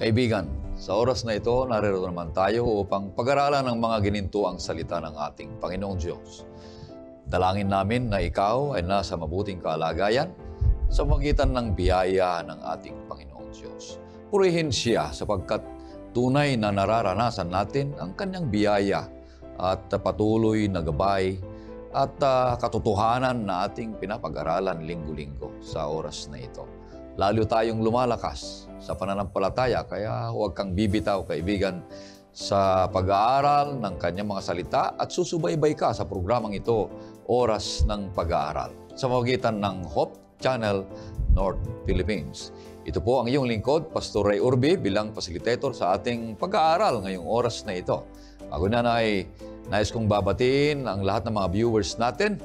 Kaibigan, sa oras na ito, narito naman tayo upang pag-aralan ng mga ginintuang salita ng ating Panginoong Diyos. Dalangin namin na ikaw ay nasa mabuting kalagayan sa magitan ng biyaya ng ating Panginoong Diyos. Purihin siya sapagkat tunay na nararanasan natin ang kanyang biyaya at patuloy na gabay at katotohanan na ating pinapag-aralan linggo-linggo sa oras na ito. Lalo tayong lumalakas sa pananampalataya, kaya huwag kang bibitaw, kaibigan, sa pag-aaral ng kanyang mga salita at susubaybay ka sa programang ito, Oras ng Pag-aaral, sa magitan ng Hope Channel North Philippines. Ito po ang iyong lingkod, Pastor Ray Urbi, bilang facilitator sa ating pag-aaral ngayong oras na ito. Bago na ay nais kong babatiin ang lahat ng mga viewers natin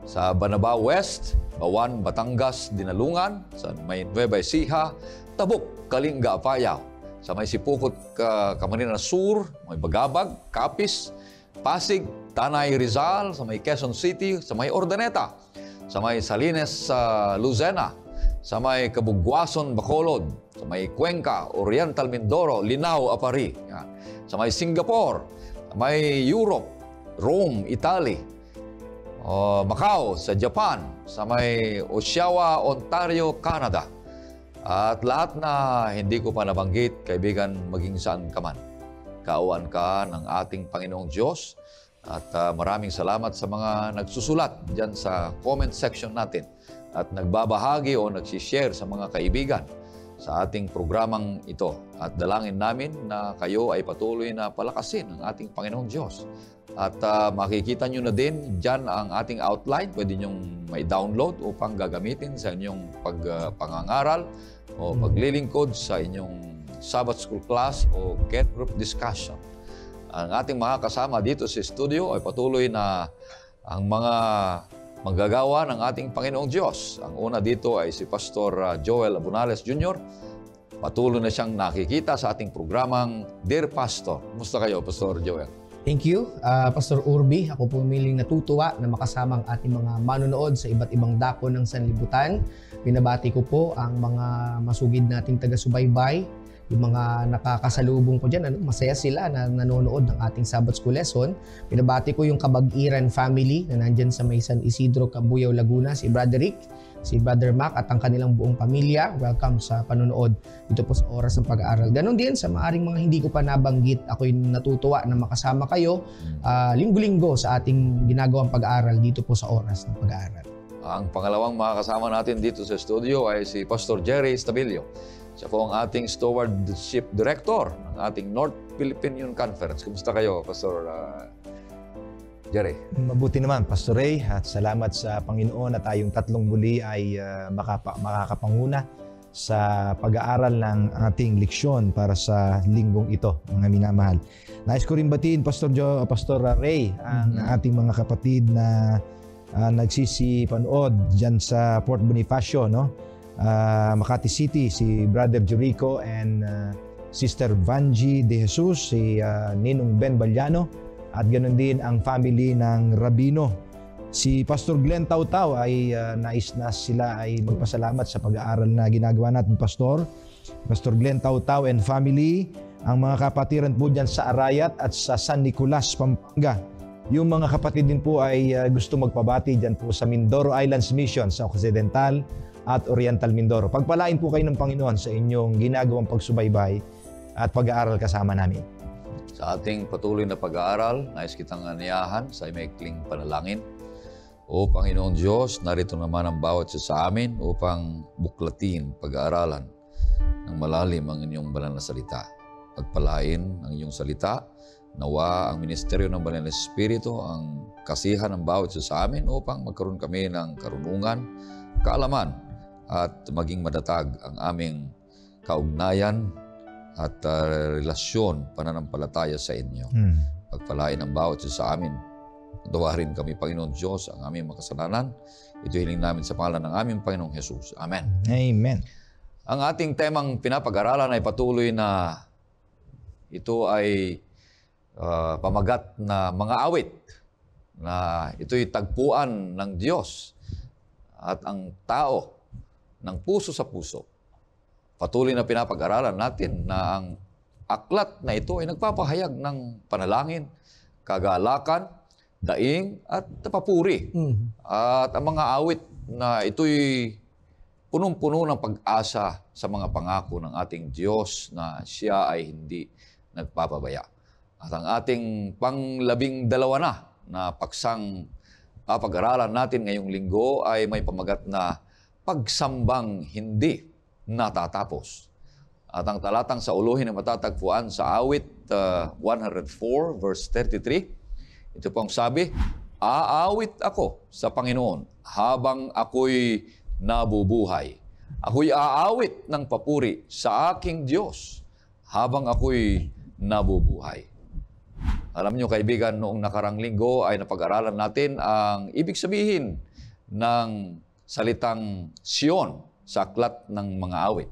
sa Banaba West, Bawan, Batangas, Dinalungan, sa may Nueva Ecija, Tabuk, Kalinga, Apayao, sa may Sipukot, Camarines Sur, may Bagabag, Capiz, Pasig, Tanay, Rizal, sa may Quezon City, sa may Ordaneta, sa may Salines, Lucena, sa may Kabugwason, Bacolod, sa may Cuenca, Oriental Mindoro, Linao, Apari, yan. Sa may Singapore, sa may Europe, Rome, Italy, Macau sa Japan, sa may Oshawa, Ontario, Canada. At lahat na hindi ko pa nabanggit, kaibigan, maging saan ka man. Kaawaan ka ng ating Panginoong Diyos. At maraming salamat sa mga nagsusulat dyan sa comment section natin at nagbabahagi o nagsishare sa mga kaibigan sa ating programang ito. At dalangin namin na kayo ay patuloy na palakasin ng ating Panginoong Diyos. At makikita nyo na din dyan ang ating outline. Pwede nyong may download upang gagamitin sa inyong pangangaral o paglilingkod sa inyong Sabbath School class o Get Group Discussion. Ang ating mga kasama dito sa studio ay patuloy na ang mga manggagawa ng ating Panginoong Diyos. Ang una dito ay si Pastor Joel Abunales Jr. Patuloy na siyang nakikita sa ating programang Dear Pastor. Kumusta kayo, Pastor Joel? Thank you, Pastor Urbi. Ako po miling natutuwa na makasama ang ating mga manonood sa iba't ibang dako ng sanlibutan. Binabati ko po ang mga masugid nating taga-subaybay, yung mga nakakasalubong ko dyan, masaya sila na nanonood ng ating Sabbath School lesson. Binabati ko yung Kabag-Iran family na nandyan sa may San Isidro, Cabuyao, Laguna, si Brother Rick, si Brother Mac at ang kanilang buong pamilya. Welcome sa panonood dito po sa Oras ng Pag-aaral. Ganon din sa maaring mga hindi ko pa nabanggit, ako'y natutuwa na makasama kayo linggo-linggo sa ating ginagawang pag-aaral dito po sa Oras ng Pag-aaral. Ang pangalawang makakasama natin dito sa studio ay si Pastor Jerry Stabilio. Siya po ang ating Stewardship Director ng ating North Philippine Union Conference. Kumusta kayo, Pastor Jerry? Mabuti naman, Pastor Ray, at salamat sa Panginoon na tayong tatlong muli ay makakapanguna sa pag-aaral ng ating leksyon para sa linggong ito, mga minamahal. Nais ko rin batiin, Pastor Ray, ang ating mga kapatid na nagsisipanood dyan sa Port Bonifacio, no? Makati City, si Brother Jericho and Sister Vanji De Jesus, si Ninong Ben Balyano, at ganoon din ang family ng Rabino. Si Pastor Glenn Tautau ay nais na sila ay magpasalamat sa pag-aaral na ginagawa natin, Pastor Glenn Tautau and family, ang mga kapatiran po dyan sa Arayat at sa San Nicolas, Pampanga. Yung mga kapatid din po ay gusto magpabati dyan po sa Mindoro Islands Mission sa Occidental at Oriental Mindoro. Pagpalain po kayo ng Panginoon sa inyong ginagawang pagsubaybay at pag-aaral kasama namin. Sa ating patuloy na pag-aaral, nais kitang aniyahan sa maikling panalangin. O Panginoong Diyos, narito naman ang bawat isa sa amin upang buklatin, pag-aaralan ng malalim ang inyong banal na salita. Pagpalain ang inyong salita, nawa ang ministeryo ng Banal na Espiritu, ang kasihan ng bawat isa sa amin upang magkaroon kami ng karunungan, kaalaman, at maging madatag ang aming kaugnayan at relasyon, pananampalataya sa inyo. Pagpalain ang bawat isa sa amin. Tawarin kami, Panginoon Diyos, ang aming makasalanan. Ito hiling namin sa pangalan ng aming Panginoong Jesus. Amen. Amen. Ang ating temang pinapag-aralan ay patuloy na ito ay pamagat na mga awit na ito'y tagpuan ng Diyos at ang tao ng puso sa puso Patuloy na pinapag-aralan natin na ang aklat na ito ay nagpapahayag ng panalangin, kagalakan, daing at papuri. At ang mga awit na ito'y punong-puno ng pag-asa sa mga pangako ng ating Diyos na siya ay hindi nagpapabaya. At ang ating pang-12 na paksang papag-aralan natin ngayong linggo ay may pamagat na pagsambang hindi natatapos. At ang talatang sa uluhin na matatagpuan sa awit 104 verse 33, ito pong sabi, aawit ako sa Panginoon habang ako'y nabubuhay. Ako'y aawit ng papuri sa aking Diyos habang ako'y nabubuhay. Alam niyo kaibigan, noong nakarang linggo ay napag-aralan natin ang ibig sabihin ng salitang Sion sa aklat ng mga awit.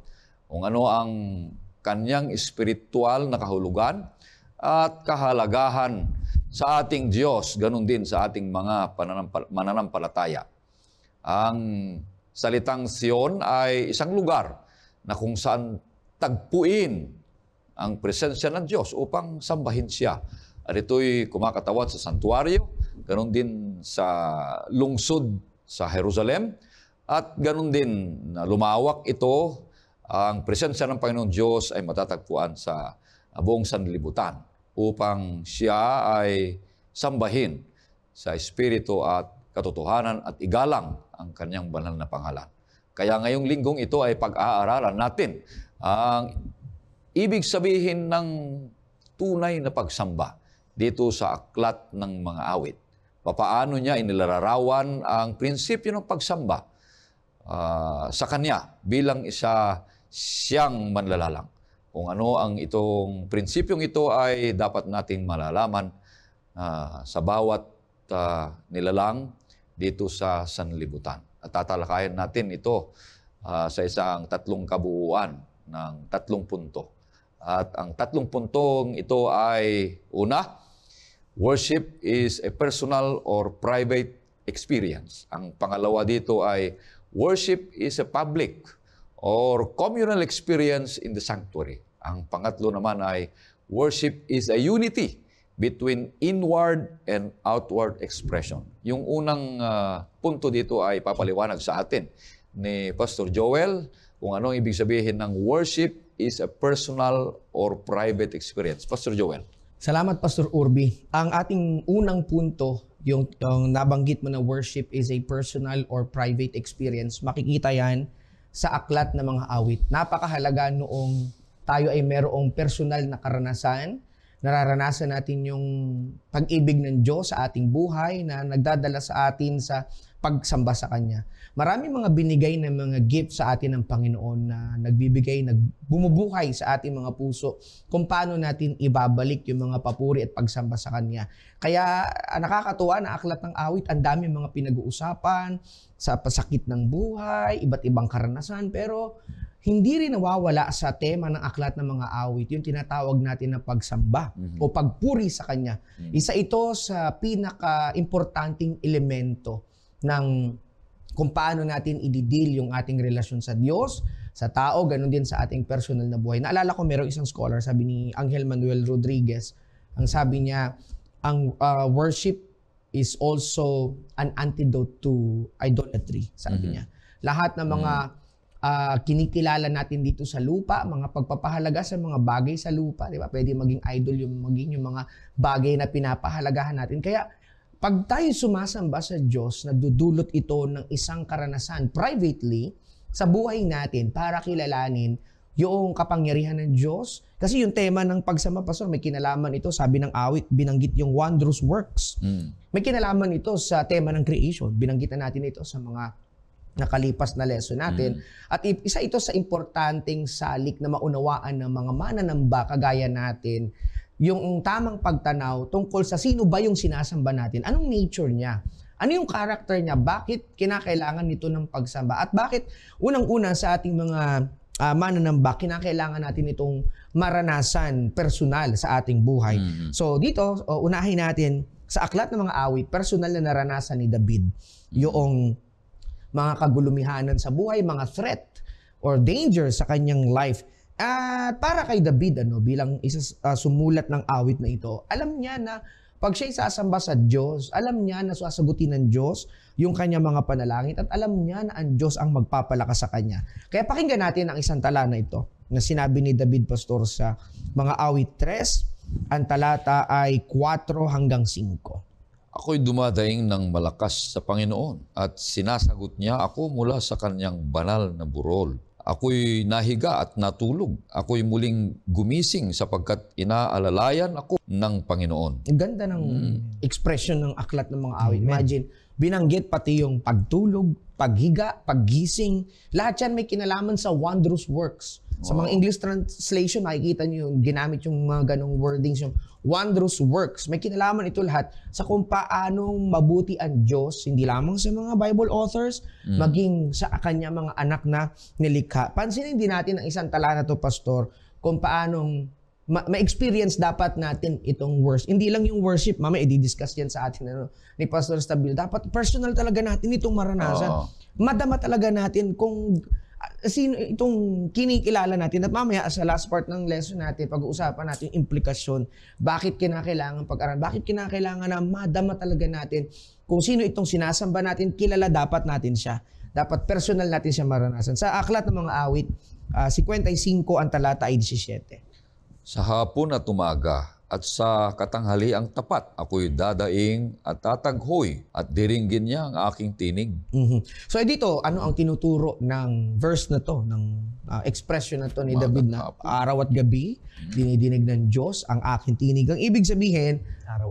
Kung ano ang kanyang espiritual na kahulugan at kahalagahan sa ating Diyos, ganun din sa ating mga mananampalataya. Ang salitang Sion ay isang lugar na kung saan tagpuin ang presensya ng Diyos upang sambahin siya. At ito'y kumakatawad sa santuaryo, ganun din sa lungsod sa Jerusalem, at ganun din na lumawak ito, ang presensya ng Panginoong Diyos ay matatagpuan sa buong sanlibutan upang siya ay sambahin sa espiritu at katotohanan at igalang ang kanyang banal na pangalan. Kaya ngayong linggong ito ay pag-aaralan natin ang ibig sabihin ng tunay na pagsamba dito sa aklat ng mga awit. Papaano niya inilalarawan ang prinsipyo ng pagsamba sa Kanya bilang isa siyang manlalalang. Kung ano ang itong prinsipyong ito ay dapat nating malalaman sa bawat nilalang dito sa sanlibutan. At tatalakayan natin ito sa isang 3 kabuuan ng 3 punto. At ang 3 puntong ito ay una, worship is a personal or private experience. Ang pangalawa dito ay worship is a public or communal experience in the sanctuary. Ang pangatlo naman ay worship is a unity between inward and outward expression. Yung unang punto dito ay papaliwanag sa atin ni Pastor Joel kung ano ang ibig sabihin ng worship is a personal or private experience. Pastor Joel. Salamat, Pastor Urbi. Ang ating unang punto, yung nabanggit mo na worship is a personal or private experience, makikita yan sa aklat ng mga awit. Napakahalaga noong tayo ay merong personal na karanasan, nararanasan natin yung pag-ibig ng Diyos sa ating buhay na nagdadala sa atin sa pagsamba sa Kanya. Marami mga binigay na mga gift sa atin ng Panginoon na bumubuhay sa ating mga puso kung paano natin ibabalik yung mga papuri at pagsamba sa Kanya. Kaya nakakatuwa na aklat ng awit, ang dami mga pinag-uusapan sa pasakit ng buhay, iba't ibang karanasan, pero hindi rin nawawala sa tema ng aklat ng mga awit yung tinatawag natin na pagsamba o pagpuri sa Kanya. Isa ito sa pinaka-importanting elemento ng kung paano natin i-deal yung ating relasyon sa Diyos, sa tao, ganun din sa ating personal na buhay. Naalala ko merong isang scholar, sabi ni Angel Manuel Rodriguez, ang sabi niya, ang worship is also an antidote to idolatry, sabi niya. Lahat ng mga kinikilala natin dito sa lupa, mga pagpapahalaga sa mga bagay sa lupa, di ba? Pwede maging idol maging yung mga bagay na pinapahalagahan natin. Kaya pag tayo sumasamba sa Diyos, nadudulot ito ng isang karanasan privately sa buhay natin para kilalanin yung kapangyarihan ng Diyos. Kasi yung tema ng pagsamba, Pastor, may kinalaman ito, sabi ng awit, binanggit yung wondrous works. May kinalaman ito sa tema ng creation. Binanggit na natin ito sa mga nakalipas na lesson natin. At isa ito sa importanteng salik na maunawaan ng mga mananamba kagaya natin, yung tamang pagtanaw tungkol sa sino ba yung sinasamba natin, anong nature niya, ano yung character niya, bakit kinakailangan nito ng pagsamba, at bakit unang-una sa ating mga mananamba, kinakailangan natin itong maranasan personal sa ating buhay. So dito, unahin natin sa aklat ng mga awit, personal na naranasan ni David, yung mga kagulumihanan sa buhay, mga threat, or danger sa kanyang life. At para kay David, bilang isa sumulat ng awit na ito, alam niya na pag siya'y sasamba sa Diyos, alam niya na sasagutin ng Diyos yung kanyang mga panalangin at alam niya na ang Diyos ang magpapalakas sa kanya. Kaya pakinggan natin ang isang tala na ito na sinabi ni David Pastor sa mga awit 3, ang talata ay 4 hanggang 5. Ako'y dumadaing ng malakas sa Panginoon at sinasagot niya ako mula sa kanyang banal na burol. Ako'y nahiga at natulog. Ako'y muling gumising sapagkat inaalalayan ako ng Panginoon. Ang ganda ng expression ng aklat ng mga awit. Imagine, binanggit pati yung pagtulog, paghiga, paggising. Lahat yan may kinalaman sa wondrous works. Sa mga English translation, makikita nyo yung ginamit yung mga ganong wordings, yung wondrous works. May kinalaman ito lahat sa kung paanong mabuti ang Diyos, hindi lamang sa mga Bible authors, maging sa kanya mga anak na nilikha. Pansinin din natin ang isang tala na to, Pastor, kung paanong ma-experience dapat natin itong worship. Hindi lang yung worship, mamaya i-discuss yan sa atin ni Pastor Stabil. Dapat personal talaga natin itong maranasan. Madama talaga natin kung sino itong kinikilala natin. At mamaya sa last part ng lesson natin, pag-uusapan natin yung implikasyon. Bakit kinakailangan pag-aral? Bakit kinakailangan na madama talaga natin kung sino itong sinasamba natin, kilala dapat natin siya. Dapat personal natin siya maranasan. Sa aklat ng mga awit, 55 ang talata ay 17. Sa hapon at umaga at sa katanghali ang tapat, ako'y dadaing at tataghoy at diringgin niya ang aking tinig. So dito, ano ang tinuturo ng verse na to, ng expression na to ni David na araw at gabi, dinidinig ng Diyos ang aking tinig. Ang ibig sabihin,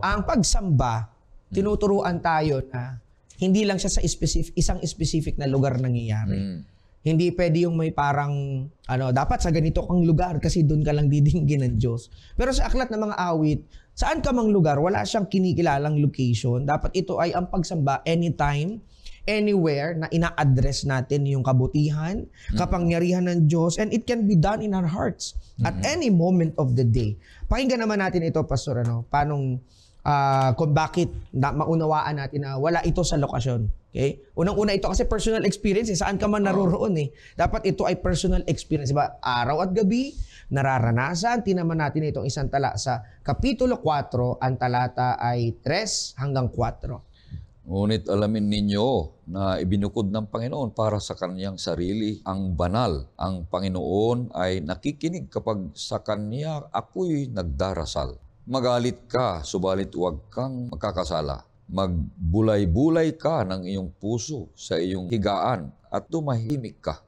ang pagsamba, tinuturuan tayo na hindi lang siya sa isang specific na lugar nangyayari. Hindi pwede yung may parang, dapat sa ganito kang lugar kasi doon ka lang didinggin ng Diyos. Pero sa aklat ng mga awit, saan ka mang lugar, wala siyang kinikilalang location. Dapat ito ay ang pagsamba anytime, anywhere na ina-address natin yung kabutihan, kapangyarihan ng Diyos, and it can be done in our hearts at any moment of the day. Pakinggan naman natin ito, Pastor, kung bakit maunawaan natin na wala ito sa lokasyon. Okay? Unang-una ito kasi personal experience, saan ka man naroroon Dapat ito ay personal experience. Diba? Araw at gabi, nararanasan. Tinaman natin itong isang tala sa Kapitulo 4, ang talata ay 3 hanggang 4. Ngunit alamin ninyo na ibinukod ng Panginoon para sa kanyang sarili ang banal. Ang Panginoon ay nakikinig kapag sa kanya ako'y nagdarasal. Magalit ka, subalit huwag kang magkakasala. Magbulay-bulay ka ng iyong puso sa iyong higaan at tumahimik ka.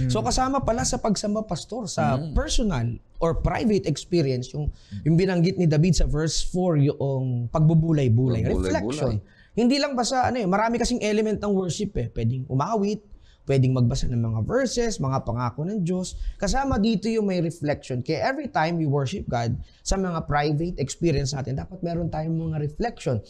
So kasama pala sa pagsamba, Pastor, sa personal or private experience, yung binanggit ni David sa verse 4, yung pagbubulay-bulay, reflection. Hindi lang basta, marami kasing element ng worship Pwedeng umawit, pwedeng magbasa ng mga verses, mga pangako ng Diyos. Kasama dito yung may reflection. Kaya every time we worship God, sa mga private experience natin, dapat meron tayong mga reflection.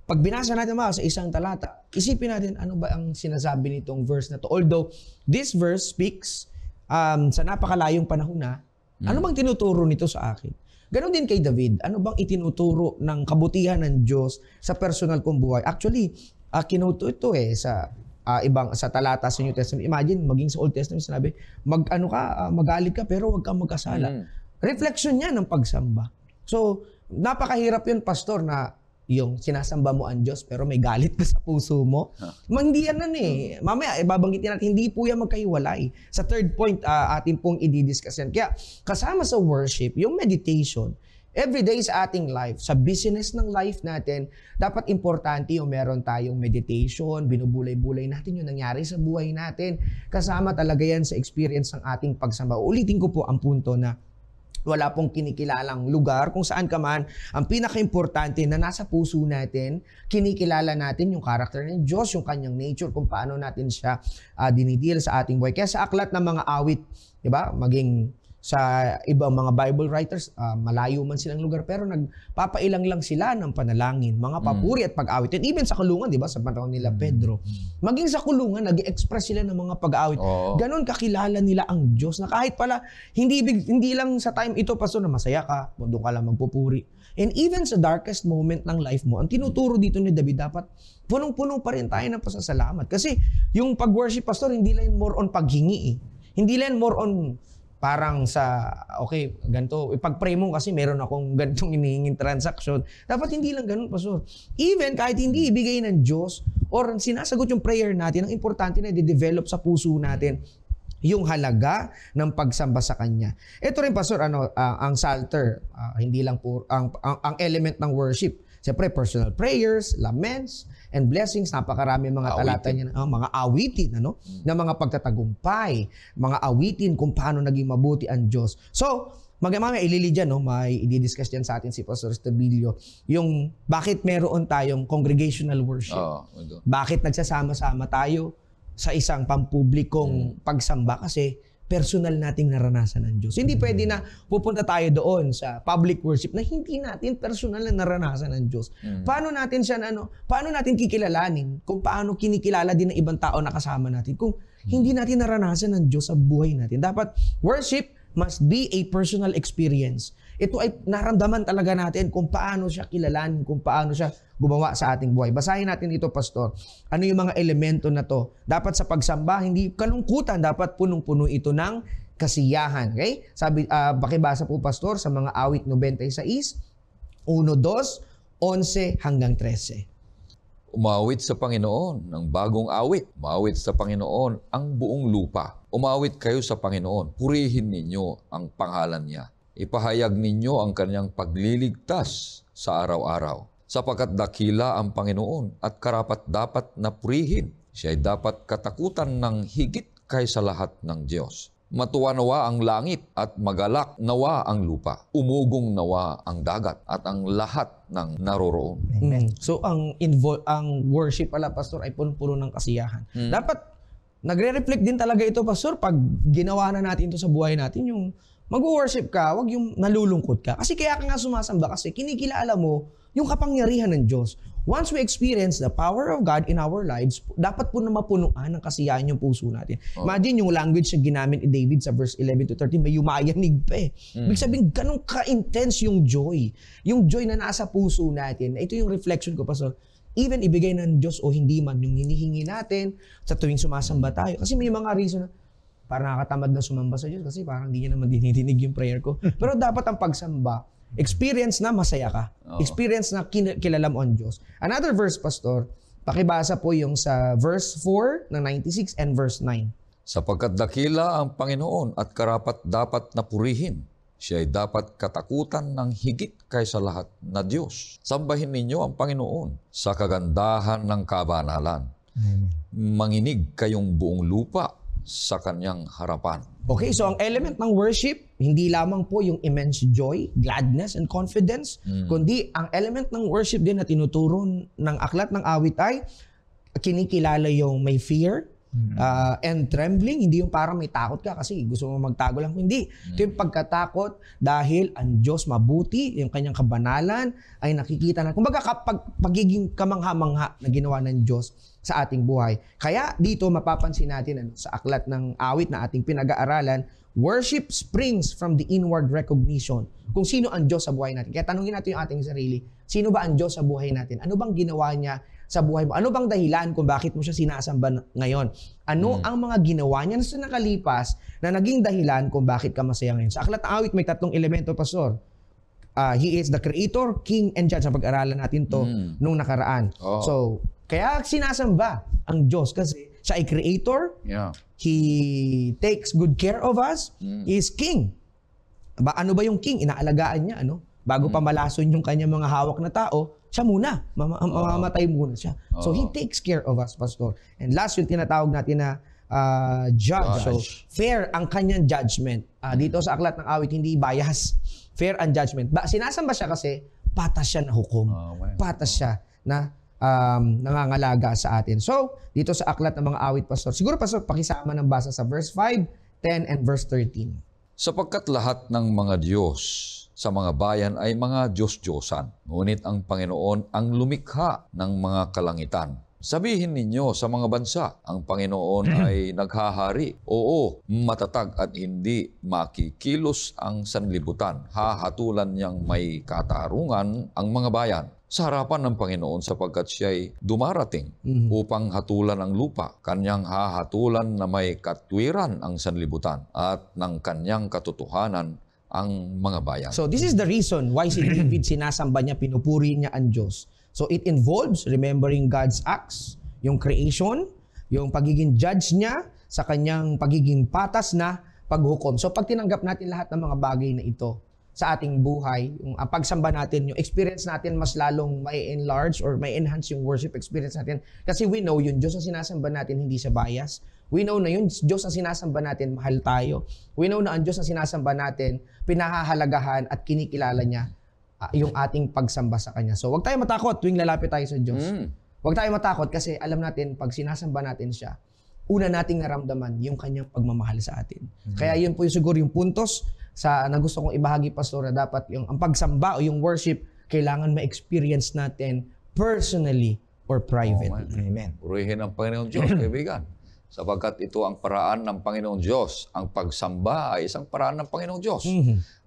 Pag binasa natin sa isang talata, isipin natin ano ba ang sinasabi nitong verse na to. Although this verse speaks sa napakalayong panahon na, ano bang tinuturo nito sa akin? Ganon din kay David. Ano bang itinuturo ng kabutihan ng Diyos sa personal kong buhay? Actually, kinuto ito sa sa talata sa New Testament. Imagine, maging sa Old Testament, sinabi, magalit ka pero huwag kang magkasala. Reflection niya ng pagsamba. So, napakahirap yun, Pastor, na yung sinasamba mo ang Diyos pero may galit ka sa puso mo. Hindi yan Mamaya, babanggitin natin, hindi po yan magkahiwalay. Sa third point, atin pong i-discuss yan. Kaya, kasama sa worship, yung meditation, everyday sa ating life, sa business ng life natin, dapat importante yung meron tayong meditation, binubulay-bulay natin yung nangyari sa buhay natin. Kasama talaga yan sa experience ng ating pagsamba. Ulitin ko po ang punto na wala pong kinikilalang lugar kung saan ka man. Ang pinaka-importante na nasa puso natin, kinikilala natin yung karakter ng Diyos, yung kanyang nature, kung paano natin siya dinidil sa ating buhay. Kaya sa aklat ng mga awit, diba, maging sa ibang mga Bible writers, malayo man silang lugar, pero nagpapailang lang sila ng panalangin, mga papuri at pag-awit. And even sa kulungan, di ba, sa panahon nila Pedro, maging sa kulungan, nag-express sila ng mga pag-awit. Ganon kakilala nila ang Diyos, na kahit pala, hindi lang sa time ito, Pastor, na masaya ka, doon ka lang magpupuri. And even sa darkest moment ng life mo, ang tinuturo dito ni David, dapat punong-puno pa rin tayo ng pasasalamat. Kasi yung pag-worship, Pastor, hindi lang more on paghingi Hindi lang more on parang sa, okay, ganito, ipag-pray mo kasi meron akong ganitong hinihinging transaction. Dapat hindi lang ganun, Pastor. Even kahit hindi ibigay ng Diyos or sinasagot yung prayer natin, ang importante na i-develop sa puso natin yung halaga ng pagsamba sa Kanya. Ito rin, Pastor, ang Psalter, hindi lang po, ang element ng worship. Siyempre, personal prayers, laments, and blessings. Napakarami mga talata niya, mga awitin, na mga pagtatagumpay, mga awitin kung paano naging mabuti ang Diyos. So, mamaya ilili dyan, may i-discuss dyan sa atin si Pastor Estabilio, yung bakit meron tayong congregational worship. Bakit nagsasama-sama tayo sa isang pampublikong pagsamba kasi personal nating naranasan ng Diyos. Hindi pwede na pupunta tayo doon sa public worship na hindi natin personal na naranasan ng Diyos. Paano natin siya paano natin kikilalanin kung paano kinikilala din ng ibang tao na kasama natin kung hindi natin naranasan ng Diyos sa buhay natin. Dapat worship must be a personal experience. Ito ay naramdaman talaga natin kung paano siya kilalanin, kung paano siya gumawa sa ating buhay. Basahin natin ito, Pastor. Ano yung mga elemento na to? Dapat sa pagsamba, hindi kalungkutan, dapat punong-puno ito ng kasiyahan. Okay? Sabi, pakibasa po, Pastor, sa mga awit 96, 1, 2, 11 hanggang 13. Umawit sa Panginoon ng bagong awit. Umawit sa Panginoon ang buong lupa. Umawit kayo sa Panginoon. Purihin ninyo ang pangalan niya. Ipahayag ninyo ang kanyang pagliligtas sa araw-araw. Sapagkat dakila ang Panginoon at karapat-dapat na purihin. Siya ay dapat katakutan ng higit kaysa lahat ng Diyos. Matuwa nawa ang langit at magalak nawa ang lupa. Umugong nawa ang dagat at ang lahat ng naroroon. So ang worship pala, Pastor, ay puno-puno ng kasiyahan. Dapat nagre-reflect din talaga ito, Pastor, pag ginawa na natin ito sa buhay natin, yung mag-worship ka, wag yung nalulungkot ka. Kasi kaya ka nga sumasamba kasi kinikilala mo yung kapangyarihan ng Diyos. Once we experience the power of God in our lives, dapat po na mapunuan ng kasiyahan yung puso natin. Imagine yung language na ginamit ni David sa verse 11 to 13, may yumayanig pa eh. Ibig sabihin, ganun ka-intense yung joy. Yung joy na nasa puso natin. Ito yung reflection ko, Pastor. Even ibigay ng Diyos o hindi man, yung hinihingi natin sa tuwing sumasamba tayo. Kasi may mga reason na parang nakakatamad na sumamba sa Diyos kasi parang hindi niya naman dinidinig yung prayer ko. Pero dapat ang pagsamba, experience na masaya ka. Experience na kilala mo ang Diyos. Another verse, Pastor, pakibasa po yung sa verse 4 ng 96 and verse 9. Sapagkat dakila ang Panginoon at karapat-dapat na purihin. Siya ay dapat katakutan ng higit kaysa lahat na Diyos. Sambahin ninyo ang Panginoon sa kagandahan ng kabanalan. Manginig kayong buong lupa sa kanyang harapan. Okay, so ang element ng worship, hindi lamang po yung immense joy, gladness, and confidence, kundi ang element ng worship din na tinuturo ng aklat ng awit ay kinikilala yung may fear and trembling. Hindi yung parang may takot ka kasi gusto mo magtago lang. Hindi. Ito yung pagkatakot dahil ang Diyos mabuti, yung kanyang kabanalan ay nakikita na. Kumbaga pagiging kamangha-mangha na ginawa ng Diyos sa ating buhay. Kaya dito mapapansin natin sa aklat ng awit na ating pinag-aaralan, worship springs from the inward recognition kung sino ang Diyos sa buhay natin. Kaya tanungin natin yung ating sarili, sino ba ang Diyos sa buhay natin? Ano bang ginawa niya sa buhay mo? Ano bang dahilan kung bakit mo siya sinasamba ngayon? Ano ang mga ginawa niya sa nakalipas na naging dahilan kung bakit ka masaya ngayon? Sa aklat ng awit may 3 elemento, Pastor. He is the creator, king, and judge. Sa pag-aralan natin to nung nakaraan. So, kaya sinasamba ang Diyos kasi siya ay creator. He takes good care of us. He is king. Ano ba yung king? Inaalagaan niya, bago pa malason yung kanyang mga hawak na tao, siya muna. Mamamatay muna siya. So, he takes care of us, Pastor. And last, yung tinatawag natin na judge. So, fair ang kanyang judgment. Dito sa aklat ng awit, hindi bias. Fair ang judgment. Sinasamba siya kasi patas siya na hukom. Patas siya na nangangalaga sa atin. So, dito sa aklat ng mga awit, Pastor, siguro, Pastor, pakisama ng basa sa verse 5, 10, and verse 13. Sapagkat lahat ng mga Diyos sa mga bayan ay mga Diyos-Diyosan, ngunit ang Panginoon ang lumikha ng mga kalangitan. Sabihin ninyo sa mga bansa, ang Panginoon ay naghahari. Oo, matatag at hindi makikilos ang sanlibutan. Hahatulan niyang may katarungan ang mga bayan. sa harapan ng Panginoon sapagkat siya'y dumarating upang hatulan ang lupa. Kanyang hahatulan na may katwiran ang sanlibutan at ng kanyang katotohanan ang mga bayan. So this is the reason why si David sinasamba niya, pinupuri niya ang Diyos. So it involves remembering God's acts, yung creation, yung pagiging judge niya sa kanyang pagiging patas na paghukom. So pag tinanggap natin lahat ng mga bagay na ito sa ating buhay, yung pagsamba natin, yung experience natin mas lalong may enlarge or may enhance yung worship experience natin. Kasi we know yung Diyos na sinasamba natin hindi siya bias. We know na yung Diyos na sinasamba natin mahal tayo. We know na ang Diyos na sinasamba natin pinahahalagahan at kinikilala niya yung ating pagsamba sa Kanya. So wag tayo matakot tuwing lalapit tayo sa Diyos. Wag tayo matakot kasi alam natin pag sinasamba natin siya, una nating naramdaman yung Kanyang pagmamahal sa atin. Kaya yun po yung siguro yung puntos na gusto kong ibahagi, Pastor, na dapat yung ang pagsamba o yung worship, kailangan ma-experience natin personally or privately. Amen. Purihin ang Panginoon Diyos, kaibigan. Sapagkat ito ang paraan ng Panginoon Diyos. Ang pagsamba ay isang paraan ng Panginoon Diyos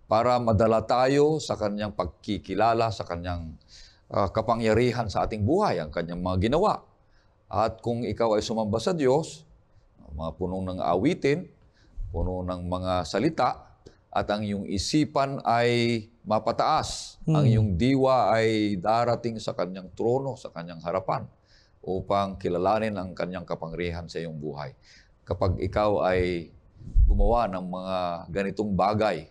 para madala tayo sa Kanyang pagkikilala, sa Kanyang kapangyarihan sa ating buhay, ang Kanyang mga ginawa. At kung ikaw ay sumamba sa Diyos, mga punong ng awitin, puno ng mga salita, at ang iyong isipan ay mapataas. Ang iyong diwa ay darating sa Kanyang trono, sa Kanyang harapan, upang kilalanin ang Kanyang kapangyarihan sa iyong buhay. Kapag ikaw ay gumawa ng mga ganitong bagay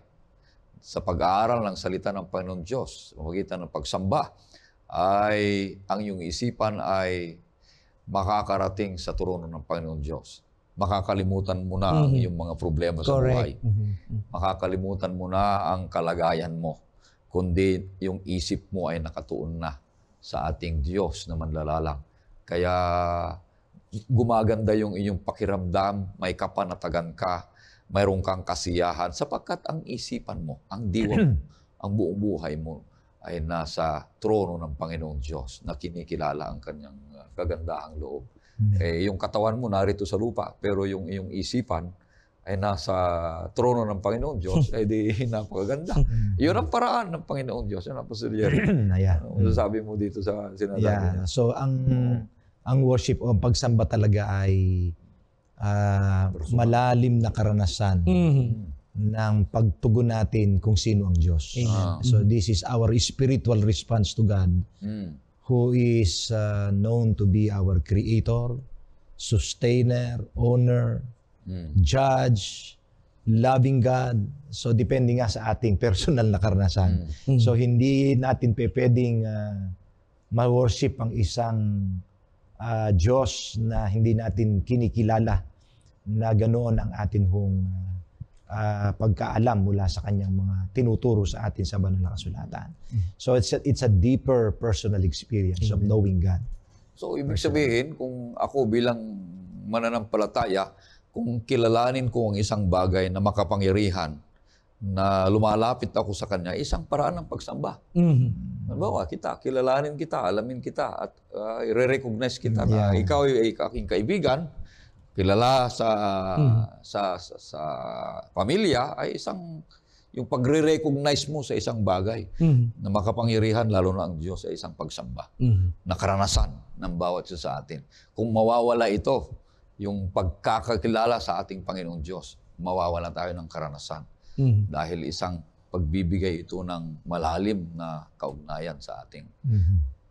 sa pag-aaral ng salita ng Panginoon Diyos, sa magitan ng pagsamba, ay ang iyong isipan ay makakarating sa trono ng Panginoon Diyos. Makakalimutan mo na ang iyong mga problema sa buhay. Makakalimutan mo na ang kalagayan mo, kundi yung isip mo ay nakatuon na sa ating Diyos na manlalalang. Kaya gumaganda yung iyong pakiramdam, may kapanatagan ka, mayroon kang kasiyahan, sapagkat ang isipan mo, ang diwa mo, ang buong buhay mo ay nasa trono ng Panginoon Diyos na kinikilala ang Kanyang kagandahang loob. Yung katawan mo narito sa lupa, pero yung iyong isipan ay nasa trono ng Panginoon Diyos, ay di napakaganda. Yun ang paraan ng Panginoon Diyos. Yun ang Pastor Jerry. Ano sabi mo dito sa sinasabi niya? So ang worship o ang pagsamba talaga ay malalim na karanasan ng pagtugon natin kung sino ang Diyos. So this is our spiritual response to God, who is known to be our creator, sustainer, owner, judge, loving God. So depende nga sa ating personal na karanasan. So hindi natin pwedeng ma-worship ang isang Diyos na hindi natin kinikilala na ganoon ang atin hong pagkaalam mula sa kanyang mga tinuturo sa atin sa banal na kasulatan. So it's a deeper personal experience of knowing God. So ibig sabihin, kung ako bilang mananampalataya, kung kilalanin ko ang isang bagay na makapangyarihan, na lumalapit ako sa Kanya, isang paraan ng pagsamba. Halimbawa, kilalanin kita, alamin kita, at i-recognize kita na ikaw ay aking kaibigan, kilala sa pamilya, ay isang yung pagre-recognize mo sa isang bagay na makapangyarihan, lalo na ang Diyos, ay isang pagsamba na karanasan ng bawat isa sa atin. Kung mawawala ito, yung pagkakakilala sa ating Panginoong Diyos, mawawala tayo ng karanasan. Dahil isang pagbibigay ito ng malalim na kaugnayan sa ating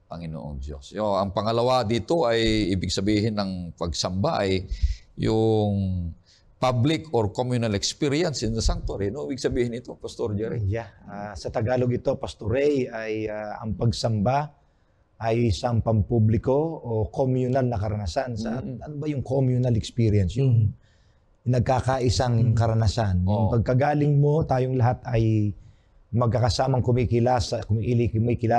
Panginoong Diyos. Ang pangalawa dito ay ibig sabihin ng pagsamba ay yung public or communal experience in the sanctuary. No? Ibig sabihin ito, Pastor Jerry. Sa Tagalog ito, Pastor Ray, ay ang pagsamba ay isang pampubliko o communal na karanasan. Ano ba yung communal experience? Yung nagkakaisang karanasan. Yung pagkagaling mo, tayong lahat ay magkakasamang kumikilala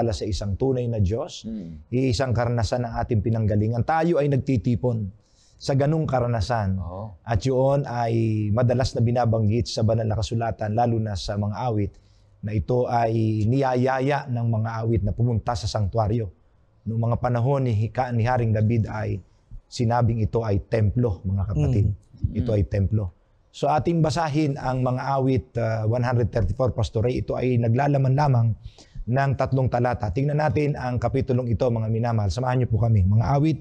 sa isang tunay na Diyos, isang karanasan ng ating pinanggalingan. Tayo ay nagtitipon sa ganung karanasan. At yun ay madalas na binabanggit sa banal na kasulatan, lalo na sa mga awit, na ito ay niyayaya ng mga awit na pumunta sa sanktuaryo. Noong mga panahon ni Haring David ay sinabing ito ay templo, mga kapatid. Ito ay templo. So ating basahin ang mga awit 134, Pastor Ray. Ito ay naglalaman lamang ng 3 talata. Tingnan natin ang kapitulong ito, mga minamahal. Samahan niyo po kami. Mga awit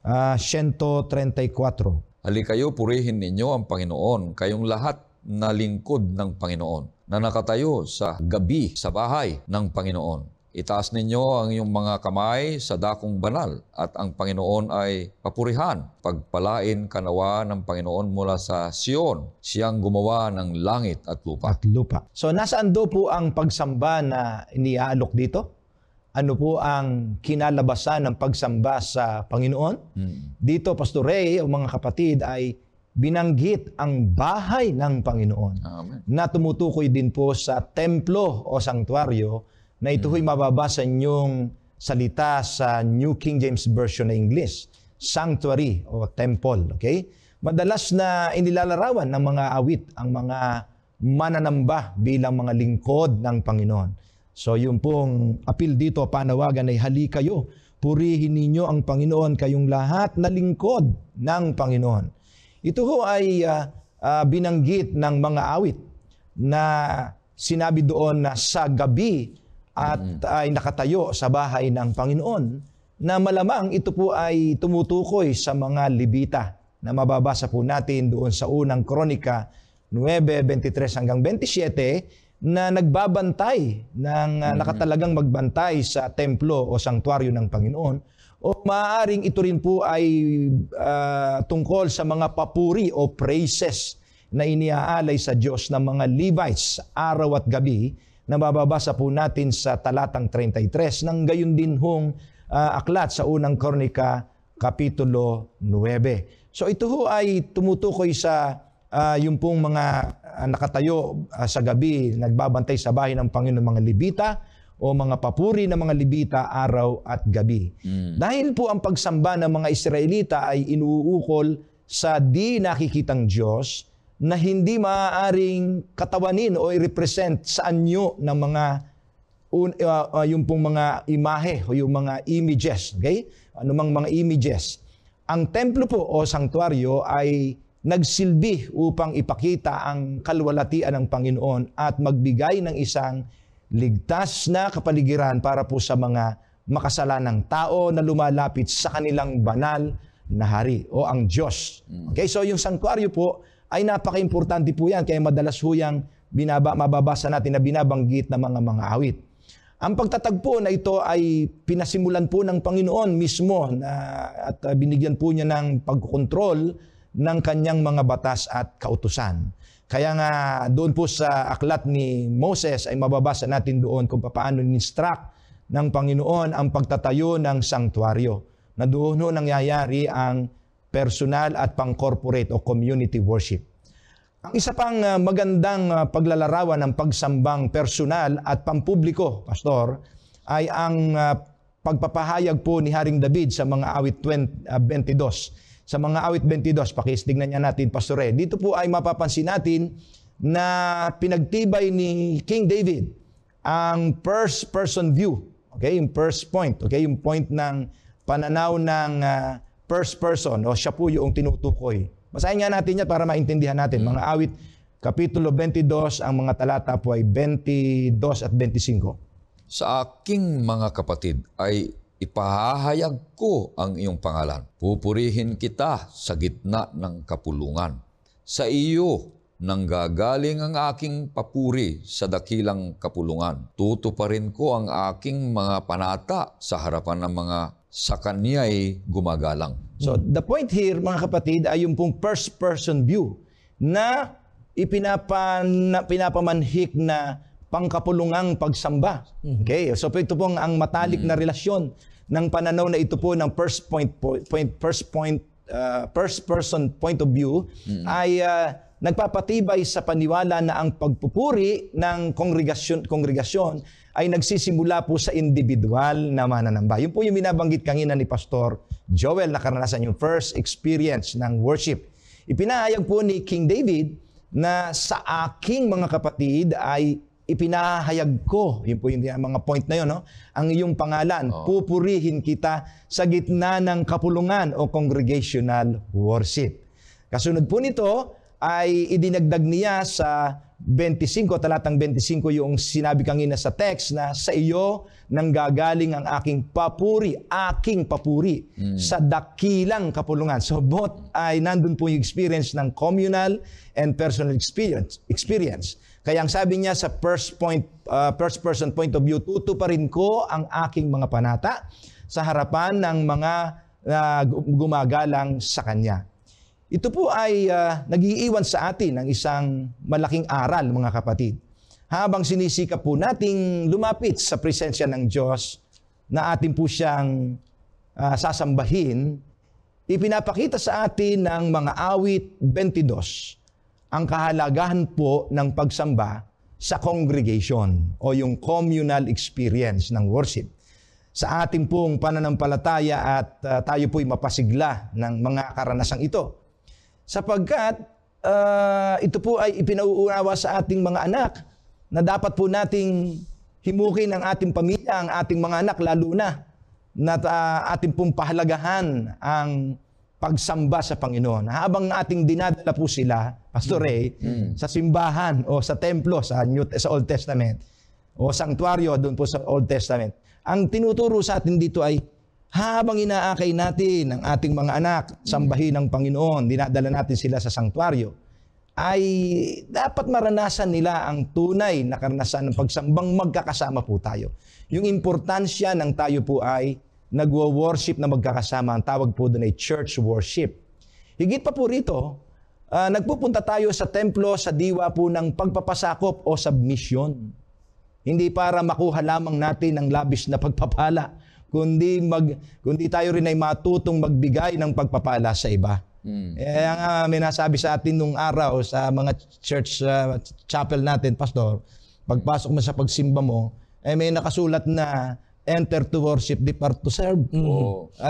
134. Halikayo, purihin ninyo ang Panginoon, kayong lahat na lingkod ng Panginoon, na nakatayo sa gabi sa bahay ng Panginoon. Itaas ninyo ang iyong mga kamay sa dakong banal at ang Panginoon ay papurihan. Pagpalain kanawa ng Panginoon mula sa Sion, siyang gumawa ng langit at lupa. So nasaan do po ang pagsamba na iniaalok dito? Ano po ang kinalabasan ng pagsamba sa Panginoon? Dito, Pastor Ray o mga kapatid, ay binanggit ang bahay ng Panginoon. Amen. Na tumutukoy din po sa templo o sanktuaryo, na ito ho'y mababasa niyong salita sa New King James Version na English, sanctuary o temple. Okay? Madalas na inilalarawan ng mga awit ang mga mananamba bilang mga lingkod ng Panginoon. So yung pong appeal dito, panawagan ay halikayo, purihin ninyo ang Panginoon, kayong lahat na lingkod ng Panginoon. Ito ho ay binanggit ng mga awit na sinabi doon na sa gabi at ay nakatayo sa bahay ng Panginoon, na malamang ito po ay tumutukoy sa mga Levita na mababasa po natin doon sa unang Kronika 9:23 hanggang 27 na nagbabantay ng nakatalagang magbantay sa templo o sanktuaryo ng Panginoon. O maaaring ito rin po ay tungkol sa mga papuri o praises na iniaalay sa Diyos ng mga Levites araw at gabi, na mababasa po natin sa talatang 33 ng gayon din hong aklat sa unang Kronika kapitulo 9. So ito ho ay tumutukoy sa yung pong mga nakatayo sa gabi, nagbabantay sa bahay ng Panginoon, mga Levita o mga papuri ng mga Levita araw at gabi. Dahil po ang pagsamba ng mga Israelita ay inuukol sa di nakikitang Diyos, na hindi maaaring katawanin o i-represent sa anyo ng mga yung pong mga imahe o yung mga images. Okay? Anumang mga images. Ang templo po o sanktuaryo ay nagsilbi upang ipakita ang kalwalatian ng Panginoon at magbigay ng isang ligtas na kapaligiran para po sa mga makasalanang tao na lumalapit sa kanilang banal na hari o ang Diyos. Okay? So yung sanktuaryo po ay napaka-importante po yan. Kaya madalas ho yung mababasa natin na binabanggit ng mga awit. Ang pagtatagpo na ito ay pinasimulan po ng Panginoon mismo at binigyan po niya ng pagkontrol ng kanyang mga batas at kautusan. Kaya nga doon po sa aklat ni Moses ay mababasa natin doon kung paano in-instruct ng Panginoon ang pagtatayo ng sanktuaryo. Na doon ho nangyayari ang personal at pang-corporate o community worship. Ang isa pang magandang paglalarawan ng pagsambang personal at pampubliko, Pastor, ay ang pagpapahayag po ni Haring David sa mga awit 22. Sa mga awit 22, pakistignan niya natin, Pastor Ed. Dito po ay mapapansin natin na pinagtibay ni King David ang first person view. Okay, yung first point. Okay, yung point ng pananaw ng first person, o siya po yung tinutukoy. Basahin nga natin yan para maintindihan natin. Mga awit, kapitulo 22, ang mga talata po ay 22 at 25. Sa aking mga kapatid ay ipahahayag ko ang iyong pangalan. Pupurihin kita sa gitna ng kapulungan. Sa iyo nanggagaling ang aking papuri sa dakilang kapulungan. Tutuparin ko ang aking mga panata sa harapan ng mga sa kanya'y gumagalang. So, the point here, mga kapatid, ay yung pong first-person view na pinapamanhik na pangkapulungang pagsamba. Okay? So, ito pong ang matalik na relasyon ng pananaw na ito po ng first person point of view ay nagpapatibay sa paniwala na ang pagpupuri ng kongregasyon ay nagsisimula po sa individual na mananamba. Yun po yung binabanggit kanina ni Pastor Joel na karanasan yung first experience ng worship. Ipinahayag po ni King David na sa aking mga kapatid ay ipinahayag ko, yun po yung mga point na yun, no? Ang iyong pangalan, pupurihin kita sa gitna ng kapulungan o congregational worship. Kasunod po nito ay idinagdag niya sa 25, talatang 25 yung sinabi kanina sa text na sa iyo nanggagaling ang aking papuri sa dakilang kapulungan. So both ay nandun po yung experience ng communal and personal experience. Kaya ang sabi niya sa first person point of view, tutuparin ko ang aking mga panata sa harapan ng mga gumagalang sa Kanya. Ito po ay nag-iiwan sa atin ng isang malaking aral, mga kapatid. Habang sinisikap po nating lumapit sa presensya ng Diyos na atin po siyang sasambahin, ipinapakita sa atin ng mga awit 22 ang kahalagahan po ng pagsamba sa congregation o yung communal experience ng worship. Sa ating pong pananampalataya at tayo po'y mapasigla ng mga karanasang ito. Sapagkat ito po ay ipinauunawa sa ating mga anak na dapat po nating himukin ang ating pamilya, ang ating mga anak, lalo na ating pong pahalagahan ang pagsamba sa Panginoon. Habang ating dinadala po sila, Pastor Ray, sa simbahan o sa templo sa Old Testament o sanctuaryo doon po sa Old Testament, ang tinuturo sa atin dito ay habang inaakay natin ang ating mga anak, sambahin ng Panginoon, dinadala natin sila sa sanctuaryo, ay dapat maranasan nila ang tunay na karanasan ng pagsambang magkakasama po tayo. Yung importansya ng tayo po ay nagwo-worship na magkakasama, ang tawag po doon ay church worship. Higit pa po rito, nagpupunta tayo sa templo sa diwa po ng pagpapasakop o submission. Hindi para makuha lamang natin ang labis na pagpapala, kundi tayo rin ay matutong magbigay ng pagpapala sa iba. May nasabi sa atin nung araw sa mga church chapel natin, Pastor, pagpasok mo sa pagsimba mo, may nakasulat na enter to worship, depart to serve.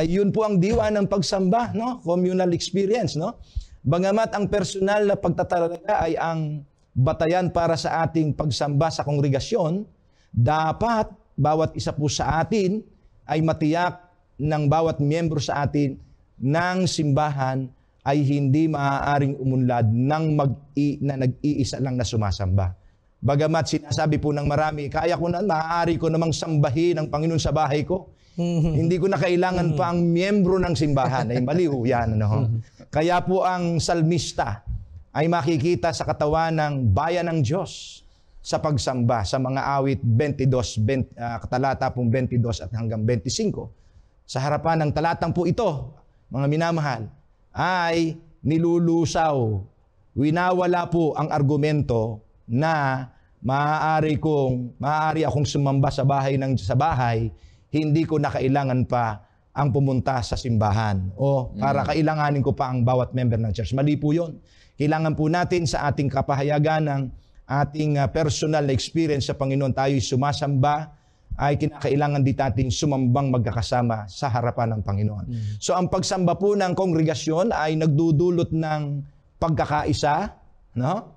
Yun po ang diwa ng pagsamba, no? Communal experience, no? Bagamat ang personal na pagtatalaga ay ang batayan para sa ating pagsamba sa kongregasyon, dapat bawat isa po sa atin ay matiyak ng bawat miyembro sa atin ng simbahan ay hindi maaaring umunlad na nag-iisa lang na sumasamba. Bagamat sinasabi po ng marami, kaya ko na, maaari ko namang sambahin ang Panginoon sa bahay ko. Hindi ko na kailangan pa ang miyembro ng simbahan. Ay maliw yan. Ano? Kaya po ang salmista ay makikita sa katawan ng bayan ng Diyos sa pagsamba sa mga awit 22, talata pong 22 at hanggang 25. Sa harapan ng talatang po ito, mga minamahal, ay nilulusaw, winawala po ang argumento na maaari akong sumamba sa bahay, hindi ko na kailangan pa ang pumunta sa simbahan o para kailanganin ko pa ang bawat member ng church. Mali po yun. Kailangan po natin sa ating kapahayagan ng ating personal na experience sa Panginoon, tayo'y sumasamba, ay kinakailangan din natin sumambang magkakasama sa harapan ng Panginoon. So ang pagsamba po ng kongregasyon ay nagdudulot ng pagkakaisa, no?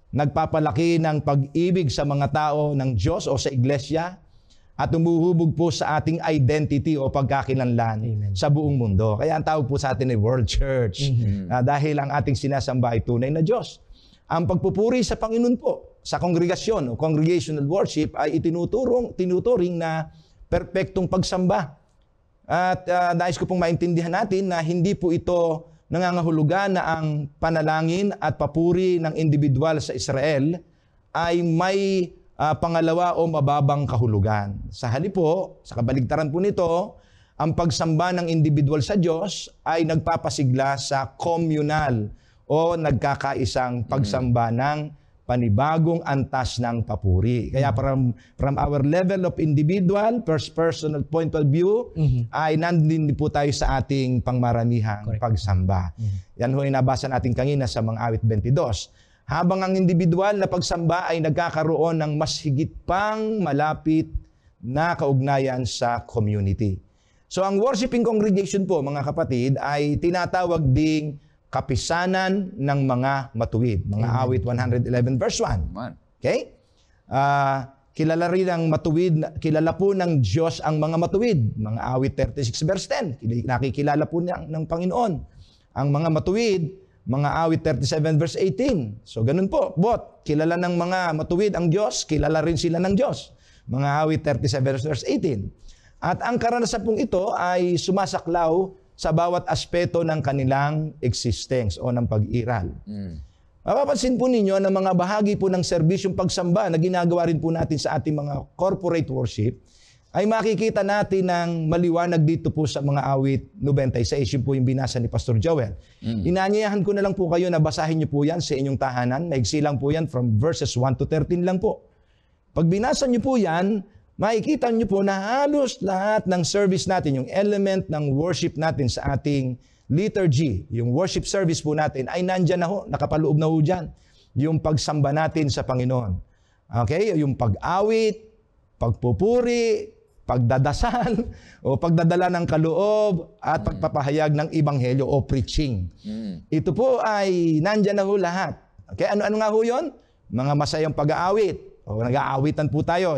Nagpapalaki ng pag-ibig sa mga tao ng Diyos o sa iglesia, at umuhubog po sa ating identity o pagkakilanlan sa buong mundo. Kaya ang tawag po sa atin ay World Church. Dahil ang ating sinasamba ay tunay na Diyos. Ang pagpupuri sa Panginoon po, sa kongregasyon o congregational worship ay tinuturing na perpektong pagsamba. At nais ko pong maintindihan natin na hindi po ito nangangahulugan na ang panalangin at papuri ng individual sa Israel ay may pangalawa o mababang kahulugan. Sa halip po, sa kabaligtaran po nito, ang pagsamba ng individual sa Diyos ay nagpapasigla sa communal o nagkakaisang pagsamba ng panibagong antas ng papuri. Kaya from our level of individual, first personal point of view, ay nandun po tayo sa ating pangmaramihang pagsamba. Yan ho yung nabasa natin kanina sa mga awit 22. Habang ang individual na pagsamba ay nagkakaroon ng mas higit pang malapit na kaugnayan sa community. So ang worshiping congregation po, mga kapatid, ay tinatawag ding kapisanan ng mga matuwid. Mga awit 111 verse 1. Okay? Kilala rin ang matuwid, kilala po ng Diyos ang mga matuwid. Mga awit 36 verse 10. Nakikilala po ng Panginoon ang mga matuwid, Mga awit 37 verse 18. So ganun po, kilala ng mga matuwid ang Diyos, kilala rin sila ng Diyos. Mga awit 37 verse 18. At ang karanasan pong ito ay sumasaklaw sa bawat aspeto ng kanilang existence o ng pag-iral. Mapapansin po ninyo na mga bahagi po ng serbisyong pagsamba na ginagawa rin po natin sa ating mga corporate worship, ay makikita natin ng maliwanag dito po sa mga awit 96. Yun po yung binasa ni Pastor Joel. Inanyayahan ko na lang po kayo na basahin niyo po yan sa inyong tahanan. Maigsi lang po yan from verses 1 to 13 lang po. Pag binasa niyo po yan, makikita niyo po na halos lahat ng service natin, yung element ng worship natin sa ating liturgy, yung worship service po natin, ay nandyan na ho, nakapaloob na ho dyan. Yung pagsamba natin sa Panginoon. Okay? Yung pag-awit, pagpupuri, pagdadasal, o pagdadala ng kaloob, at pagpapahayag ng ebanghelyo o preaching. Ito po ay nandyan na ho lahat. Okay? Ano nga ho yun? Mga masayang pag-aawit. O nag-aawitan po tayo.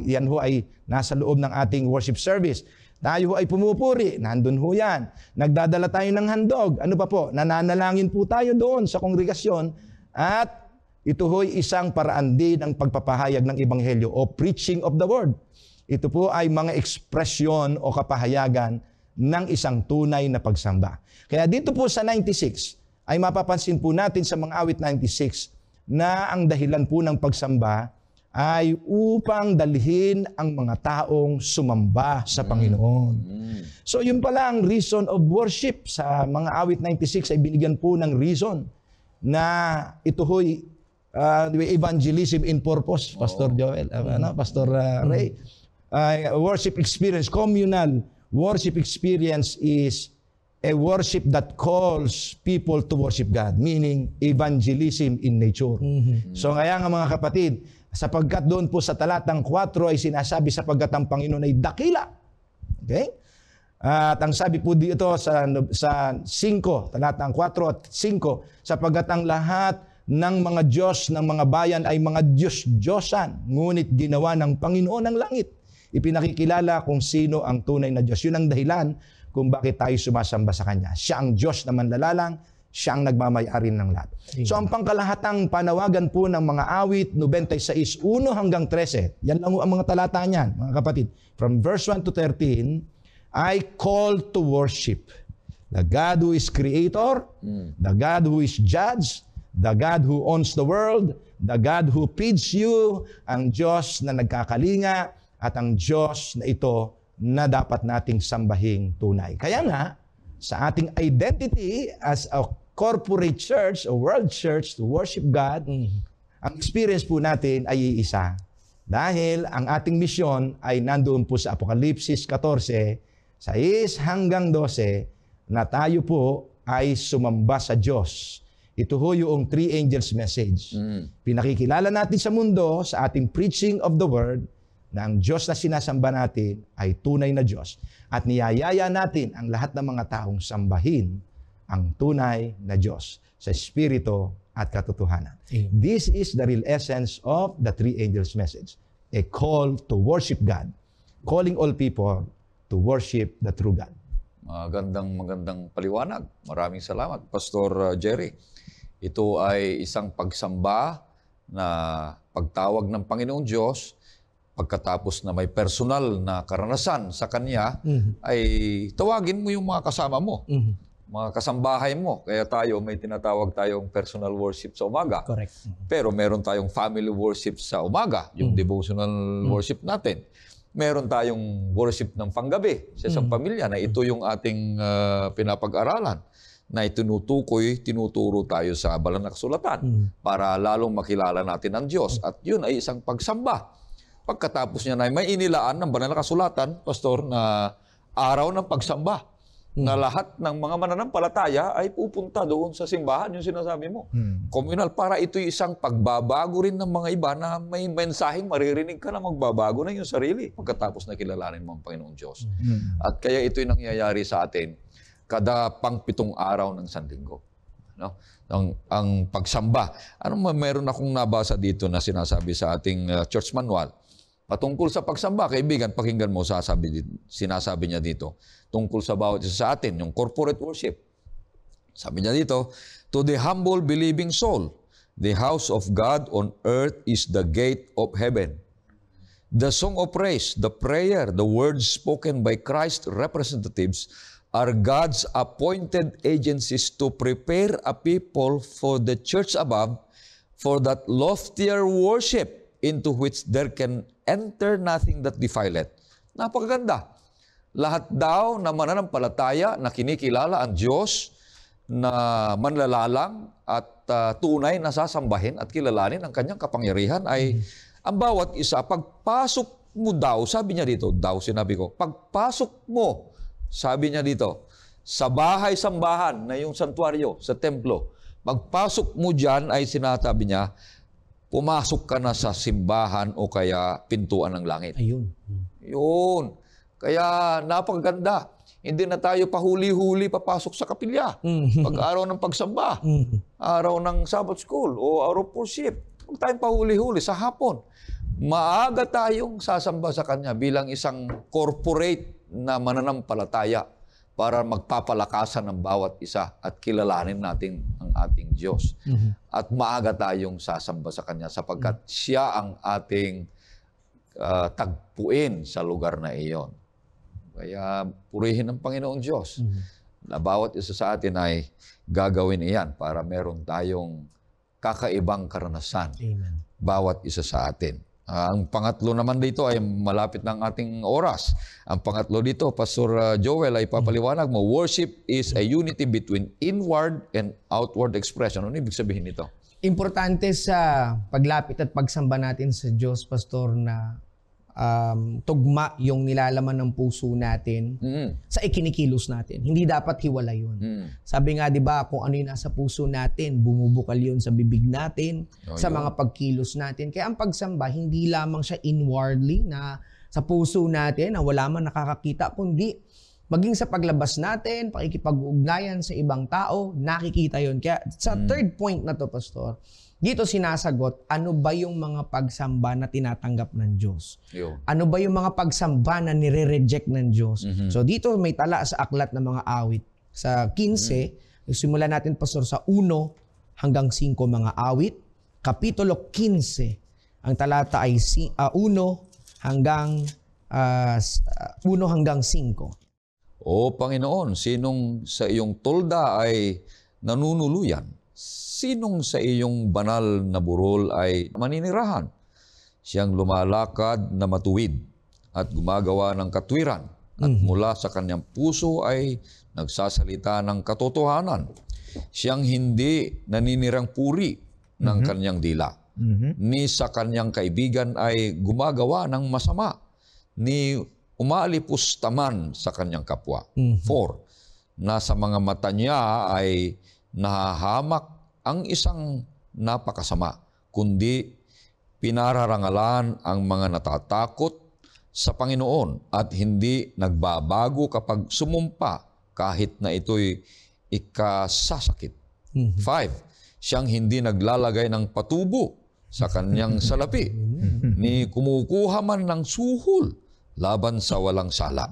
Yan ho ay nasa loob ng ating worship service. Tayo ho ay pumupuri. Nandun ho yan. Nagdadala tayo ng handog. Ano pa po? Nananalangin po tayo doon sa kongregasyon. At ito ho'y isang paraan din ng pagpapahayag ng ebanghelyo o preaching of the word. Ito po ay mga ekspresyon o kapahayagan ng isang tunay na pagsamba. Kaya dito po sa 96, ay mapapansin po natin sa mga awit 96 na ang dahilan po ng pagsamba ay upang dalhin ang mga taong sumamba sa Panginoon. So yun pala ang reason of worship. Sa mga awit 96 ay binigyan po ng reason na ito ho'y evangelism in purpose, Pastor Joel, Pastor Ray. Worship experience, communal worship experience is a worship that calls people to worship God, meaning evangelism in nature. So kaya nga mga kapatid, sapagkat doon po sa talatang 4 ay sinasabi sapagkat ang Panginoon ay dakila. Okay? At ang sabi po dito sa 5, talatang 4 at 5, sapagkat ang lahat ng mga Diyos, ng mga bayan ay mga Diyos-Diyosan, ngunit ginawa ng Panginoon ang langit. Ipinakikilala kung sino ang tunay na Diyos. Yun ang dahilan kung bakit tayo sumasamba sa Kanya. Siya ang Diyos na manlalalang, siya ang nagmamay-ari ng lahat. So ang pangkalahatang panawagan po ng mga awit 96, 1 hanggang 13, yan lang ang mga talata niyan, mga kapatid. From verse 1 to 13, I call to worship the God who is creator, the God who is judge, the God who owns the world, the God who feeds you, ang Diyos na nagkakalinga, at ang Diyos na ito na dapat nating sambahing tunay. Kaya nga, sa ating identity as a corporate church, a world church to worship God, ang experience po natin ay iisa. Dahil ang ating misyon ay nandoon po sa Apokalipsis 14, 6 hanggang 12, na tayo po ay sumamba sa Diyos. Ito ho yung 3 angels message. Pinakikilala natin sa mundo sa ating preaching of the word na ang Diyos na sinasamba natin ay tunay na Diyos. At niyayaya natin ang lahat ng mga taong sambahin ang tunay na Diyos sa Espiritu at katotohanan. This is the real essence of the 3 angels message. A call to worship God. Calling all people to worship the true God. Magandang paliwanag. Maraming salamat, Pastor Jerry. Ito ay isang pagsamba na pagtawag ng Panginoong Diyos. Pagkatapos na may personal na karanasan sa Kanya, ay tawagin mo yung mga kasama mo, mga kasambahay mo. Kaya tayo, may tinatawag tayong personal worship sa umaga. Correct. Pero meron tayong family worship sa umaga, yung devotional worship natin. Meron tayong worship ng panggabi sa isang pamilya na ito yung ating pinapag-aralan na tinuturo tayo sa banal na kasulatan para lalong makilala natin ang Diyos. At yun ay isang pagsamba. Pagkatapos niya na may inilaan ng banal na kasulatan, Pastor, na araw ng pagsamba. Na lahat ng mga mananampalataya ay pupunta doon sa simbahan, yung sinasabi mo. Communal, para ito'y isang pagbabago rin ng mga iba na may mensaheng maririnig ka na magbabago na yung sarili pagkatapos na kilalanin mo ang Panginoong Diyos. At kaya ito'y nangyayari sa atin kada pang-7 araw ng Sanlinggo. No? Ang pagsamba. Meron akong nabasa dito na sinasabi sa ating church manual. Patungkol sa pagsamba, kaibigan, pakinggan mo, sinasabi niya dito, tungkol sa bawat isa sa atin, yung corporate worship. Sabi niya dito, to the humble believing soul, the house of God on earth is the gate of heaven. The song of praise, the prayer, the words spoken by Christ's representatives are God's appointed agencies to prepare a people for the church above, for that loftier worship into which there can enter nothing that defileth. Napakaganda. Lahat daw na mananampalataya na kinikilala ang Diyos na manlalalang at tunay na sasambahin at kilalanin ang kanyang kapangyarihan ay ang bawat isa, pagpasok mo daw, sabi niya dito, sinabi ko, pagpasok mo, sabi niya dito, sa bahay-sambahan na yung santuaryo, sa templo, pagpasok mo dyan ay sinasabi niya, pumasok ka na sa simbahan o kaya pintuan ng langit. Ayun. Yun. Kaya napakaganda. Hindi na tayo pahuli-huli papasok sa kapilya. Pag araw ng pagsamba, araw ng Sabbath school o araw of worship, huwag tayong pahuli-huli sa hapon. Maaga tayong sasamba sa Kanya bilang isang corporate na mananampalataya para magpapalakasan ng bawat isa at kilalanin natin ang ating Diyos. At maaga tayong sasamba sa Kanya sapagkat Siya ang ating tagpuin sa lugar na iyon. Kaya purihin ng Panginoong Diyos na bawat isa sa atin ay gagawin iyan para meron tayong kakaibang karanasan. Amen. Bawat isa sa atin. Ang pangatlo naman dito ay malapit ng ating oras. Ang pangatlo dito, Pastor Joel, ay papaliwanag mo, worship is a unity between inward and outward expression. Ano ibig sabihin nito? Importante sa paglapit at pagsamba natin sa Diyos, Pastor, na tugma yung nilalaman ng puso natin sa ikinikilos natin. Hindi dapat hiwala yun. Sabi nga, di ba, kung ano yung nasa puso natin, bumubukal yun sa bibig natin, sa mga pagkilos natin. Kaya ang pagsamba, hindi lamang siya inwardly na sa puso natin, na wala man nakakakita, kundi maging sa paglabas natin, pakikipag-ugnayan sa ibang tao, nakikita yun. Kaya sa third point na to, Pastor, dito sinasagot, ano ba yung mga pagsamba na tinatanggap ng Diyos? Ano ba yung mga pagsamba na nire-reject ng Diyos? So dito may tala sa aklat ng mga awit. Sa 15, simulan natin, Pastor, sa 1 hanggang 5 mga awit. Kapitulo 15, ang talata ay 1 hanggang 5. O Panginoon, sinong sa iyong tolda ay nanunuluyan? Sinong sa iyong banal na burol ay maninirahan? Siyang lumalakad na matuwid at gumagawa ng katwiran at mula sa kanyang puso ay nagsasalita ng katotohanan. Siyang hindi naninirang puri ng kanyang dila. Ni sa kanyang kaibigan ay gumagawa ng masama. Ni umalipustaman sa kanyang kapwa. 4. Na sa mga mata niya ay nahahamak ang isang napakasama, kundi pinararangalan ang mga natatakot sa Panginoon at hindi nagbabago kapag sumumpa kahit na ito'y ikasasakit. 5. Siyang hindi naglalagay ng patubo sa kanyang salapi, ni kumukuha man ng suhol laban sa walang sala.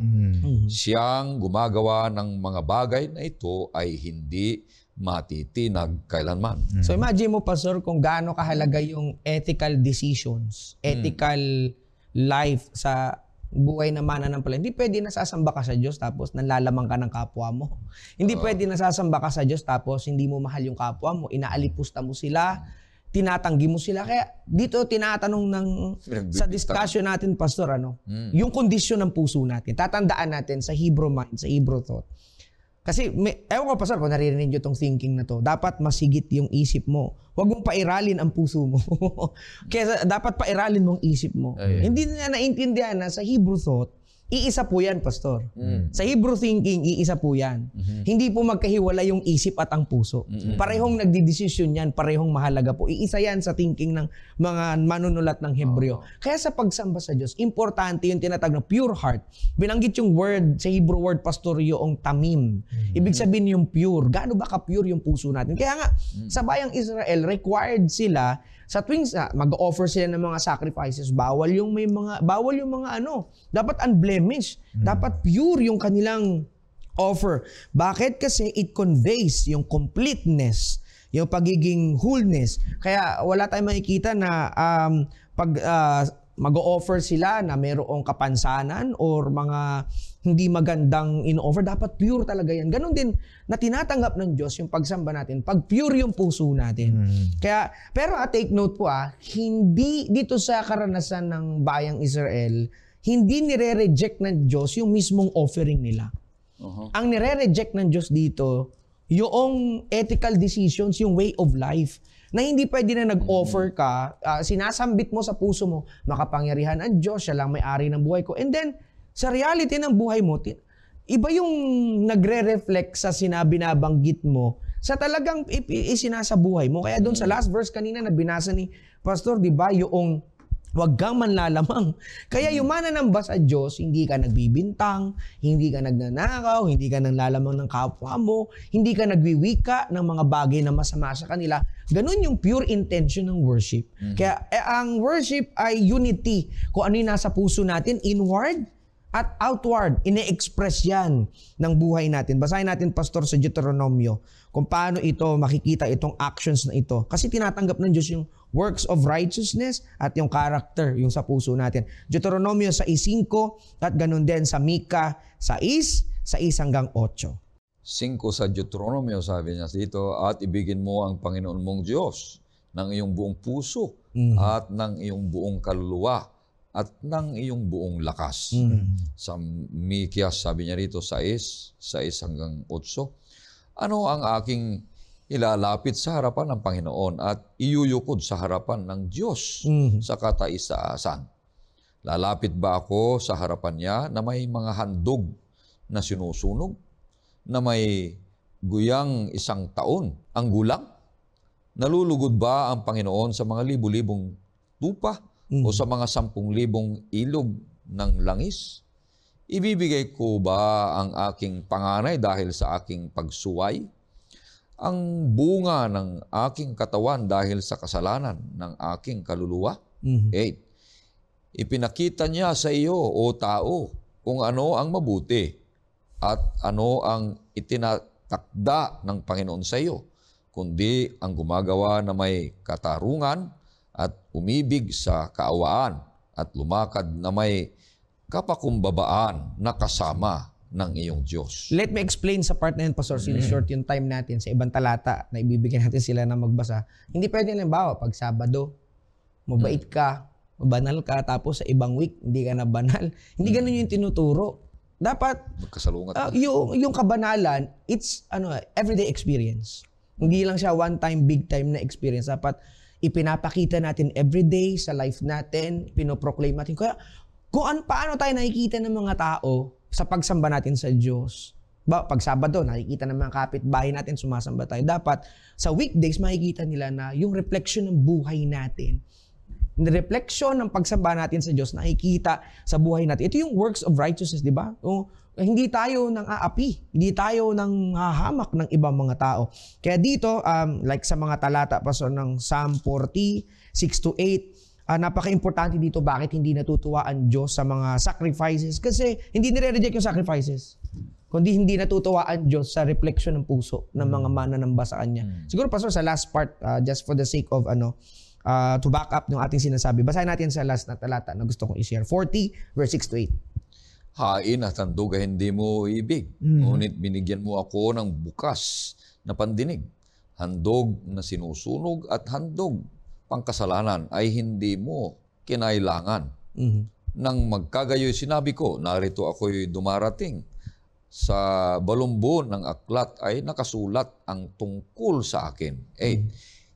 Siyang gumagawa ng mga bagay na ito ay hindi matitinag kailanman. So imagine mo, Pastor, kung gaano kahalaga yung ethical decisions, ethical life sa buhay na mananampalataya. Hindi pwede nasasamba ka sa Diyos tapos nanlalamang ka ng kapwa mo. Hindi pwede nasasamba ka sa Diyos tapos hindi mo mahal yung kapwa mo, inaalipusta mo sila, tinatanggi mo sila. Kaya dito tinatanong sa discussion natin, Pastor, yung kondisyon ng puso natin. Tatandaan natin sa Hebrew mind, sa Hebrew thought. Kasi, ewan ko, Pastor, kung naririnig nyo itong thinking na to, dapat masigit yung isip mo. Huwag mong pairalin ang puso mo. Kaya dapat pairalin mo ang isip mo. Hindi na naintindihan na sa Hebrew thought, iisa po yan, Pastor. Sa Hebrew thinking, iisa po yan. Hindi po magkahiwala yung isip at ang puso. Parehong nagdidesisyon yan, parehong mahalaga po. Iisa yan sa thinking ng mga manunulat ng Hebreo. Kaya sa pagsamba sa Diyos, importante yung tinatawag na pure heart. Binanggit yung word, sa Hebrew word, Pastor, yung tamim. Ibig sabihin yung pure. Gaano ba ka-pure yung puso natin? Kaya nga, sa bayang Israel, required sila sa tuwing mag-offer sila ng mga sacrifices, bawal yung mga dapat unblemished. Dapat pure yung kanilang offer. Bakit? Kasi it conveys yung completeness, yung pagiging wholeness. Kaya wala tayong makikita na pag mag-o-offer sila na mayroong kapansanan or mga hindi magandang in-offer, dapat pure talaga yan. Ganon din na tinatanggap ng Diyos yung pagsamba natin, pag pure yung puso natin. Kaya, pero take note po hindi dito sa karanasan ng bayang Israel, hindi nire-reject ng Diyos yung mismong offering nila. Ang nire-reject ng Diyos dito, yung ethical decisions, yung way of life, na hindi pwede na nag-offer ka, sinasambit mo sa puso mo, makapangyarihan ang Diyos, siya lang may-ari ng buhay ko. And then, sa reality ng buhay mo, iba yung nagre-reflect sa sinabi-nabanggit mo sa talagang isinasa buhay mo. Kaya doon sa last verse kanina na binasa ni Pastor, di ba, yung huwag kang manlalamang. Kaya yung mananamba sa Diyos, hindi ka nagbibintang, hindi ka nagnanakaw, hindi ka nanglalamang ng kapwa mo, hindi ka nagwiwika ng mga bagay na masama sa kanila. Ganun yung pure intention ng worship. Kaya ang worship ay unity. Kung ano yung nasa puso natin, inward at outward, ine-express yan ng buhay natin. Basahin natin, Pastor, sa Deuteronomio, kung paano ito, makikita itong actions na ito. Kasi tinatanggap ng Diyos yung works of righteousness at yung character, yung sa puso natin. Deuteronomio 6:5 at ganun din sa Mika 6:1-8. 5 sa Deuteronomio, sabi niya dito, at ibigin mo ang Panginoon mong Diyos ng iyong buong puso at ng iyong buong kaluluwa at ng iyong buong lakas. Sa Mika, sabi niya rito, 6:1-8, ano ang aking ilalapit sa harapan ng Panginoon at iyuyukod sa harapan ng Diyos sa kataisaasan? Lalapit ba ako sa harapan niya na may mga handog na sinusunog, na may guyang 1 taon ang gulang? Nalulugod ba ang Panginoon sa mga libu-libong tupa o sa mga 10,000 ilog ng langis? Ibibigay ko ba ang aking panganay dahil sa aking pagsuway? Ang bunga ng aking katawan dahil sa kasalanan ng aking kaluluwa? 8. Ipinakita niya sa iyo, o tao, kung ano ang mabuti at ano ang itinatakda ng Panginoon sa iyo, kundi ang gumagawa na may katarungan at umibig sa kaawaan at lumakad na may kapakumbabaan na kasama ng iyong Diyos. Let me explain sa part na yun, Pastor, short yung time natin sa ibang talata na ibibigyan natin sila na magbasa. Hindi pwede halimbawa, pag Sabado, mabait ka, mabanal ka, tapos sa ibang week, hindi ka na banal. Hindi ganun yung tinuturo. Dapat, Magkasalungat yung kabanalan, it's everyday experience. Hindi lang siya one-time, big-time na experience. Dapat ipinapakita natin everyday sa life natin, pinoproclaim natin. Kaya, paano tayo nakikita ng mga tao sa pagsamba natin sa Diyos. Pag Sabado, nakikita ng mga kapitbahay natin, sumasamba tayo. Dapat, sa weekdays, makikita nila na yung reflection ng buhay natin, yung reflection ng pagsamba natin sa Diyos, nakikita sa buhay natin. Ito yung works of righteousness, di ba? Hindi tayo nang aapi, hindi tayo nang hahamak ng ibang mga tao. Kaya dito, like sa mga talata, Pastor, ng Psalm 40, 6-8, napaka-importante dito bakit hindi natutuwa ang Diyos sa mga sacrifices. Kasi hindi nire-reject yung sacrifices, kundi hindi natutuwa ang Diyos sa reflection ng puso ng mga mananamba sa Kanya. Siguro, Pastor, sa last part, just for the sake of to back up ng ating sinasabi, basahin natin sa last na talata na gusto kong i-share. 40, verse 6-8. Hain at handog ay hindi mo ibig, ngunit binigyan mo ako ng bukas na pandinig. Handog na sinusunog at handog pangkasalanan ay hindi mo kinailangan. Nang magkagayoy sinabi ko, narito ako'y dumarating. Sa balumbon ng aklat ay nakasulat ang tungkol sa akin.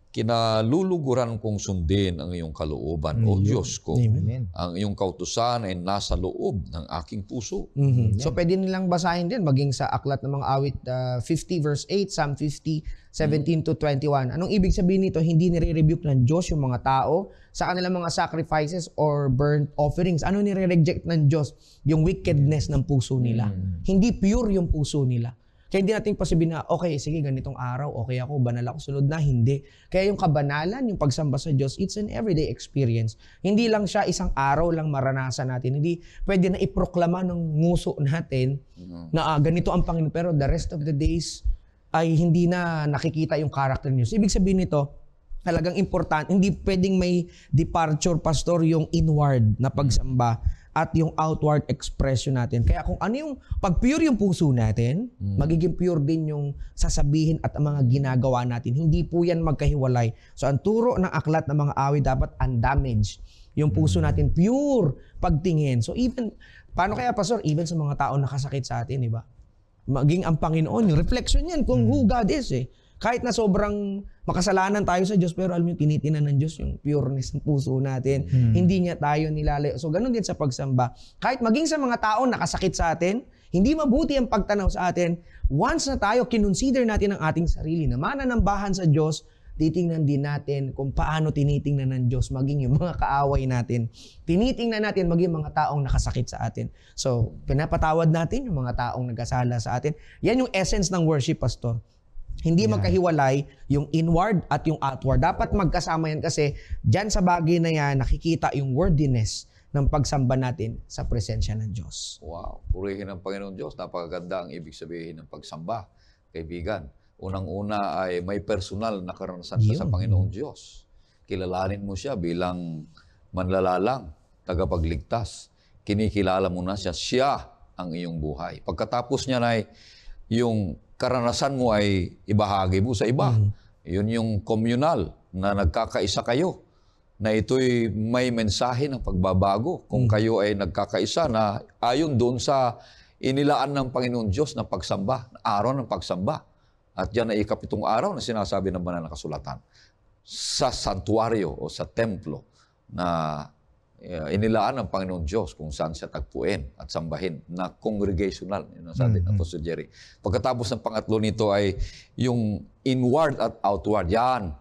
Kinaluluguran kong sundin ang iyong kalooban, O Diyos ko. Amen. Ang iyong kautusan ay nasa loob ng aking puso. So pwede nilang basahin din maging sa aklat ng mga awit 50 verse 8, Psalm 50, 17-21. Anong ibig sabihin nito? Hindi nire-rebuke ng Diyos yung mga tao sa kanilang mga sacrifices or burnt offerings. Ano nire-reject ng Diyos? Yung wickedness ng puso nila. Hindi pure yung puso nila. Kaya hindi natin pasabihin na, okay, sige, ganitong araw, okay ako, banal ako, sunod na, hindi. Kaya yung kabanalan, yung pagsamba sa Diyos, it's an everyday experience. Hindi lang siya isang araw lang maranasan natin. Hindi pwede na iproklama ng nguso natin na ganito ang Panginoon. Pero the rest of the days ay hindi na nakikita yung character niyo. So, ibig sabihin nito, talagang important, hindi pwedeng may departure, pastor, yung inward na pagsamba at yung outward expression natin. Kaya kung ano yung, pag pure yung puso natin, magiging pure din yung sasabihin at ang mga ginagawa natin. Hindi po yan magkahiwalay. So ang turo ng aklat ng mga awit dapat undamaged. Yung puso natin pure pagtingin. So even, paano kaya pastor, even sa mga tao nakasakit sa atin, di ba? Maging ang Panginoon, yung reflection yan kung who God is eh. Kahit na sobrang makasalanan tayo sa Diyos, pero alam mo yung tinitinan ng Diyos, yung pureness ng puso natin. Hindi niya tayo nilalayo. So ganun din sa pagsamba. Kahit maging sa mga tao nakasakit sa atin, hindi mabuti ang pagtanaw sa atin. Once na tayo kinonsider natin ang ating sarili na mananambahan sa Diyos, titingnan din natin kung paano tinitingnan ng Diyos maging yung mga kaaway natin. Tinitingnan natin maging mga taong nakasakit sa atin. So, pinapatawad natin yung mga taong nagkasala sa atin. Yan yung essence ng worship, pastor. Hindi magkahiwalay yung inward at yung outward. Dapat magkasama yan kasi dyan sa bagay na yan, nakikita yung worthiness ng pagsamba natin sa presensya ng Diyos. Wow. Purihin ng Panginoon Diyos. Napakaganda ang ibig sabihin ng pagsamba, kaibigan. Unang-una ay may personal na karanasan ka sa Panginoong Diyos. Kilalanin mo siya bilang manlalalang, tagapagligtas. Kinikilala mo na siya. Siya ang iyong buhay. Pagkatapos niya na yung karanasan mo ay ibahagi mo sa iba. Yun yung communal na nagkakaisa kayo. Na ito'y may mensahe ng pagbabago. Kung kayo ay nagkakaisa na ayon doon sa inilaan ng Panginoon Diyos na pagsamba, araw ng pagsamba. At yan ay ikapitong araw na sinasabi ng banal na kasulatan. Sa santuario o sa templo na inilaan ng Panginoon Diyos kung saan siya tagpuin at sambahin na congregational, yun ang sabi ng Apostol Jerry. Pagkatapos ng pangatlo nito ay yung inward at outward. Yan,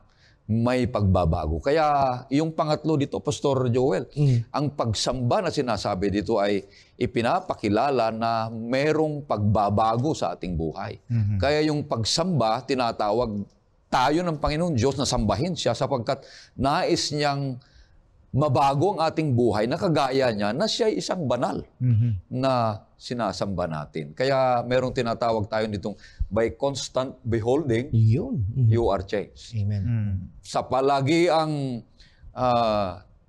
may pagbabago. Kaya yung pangatlo dito, Pastor Joel, ang pagsamba na sinasabi dito ay ipinapakilala na merong pagbabago sa ating buhay. Kaya yung pagsamba, tinatawag tayo ng Panginoon Diyos na sambahin siya sapagkat nais niyang mabago ang ating buhay na kagaya niya na siya ay isang banal na sinasamba natin. Kaya merong tinatawag tayo nitong by constant beholding, you are changed. Amen. Sa palagi ang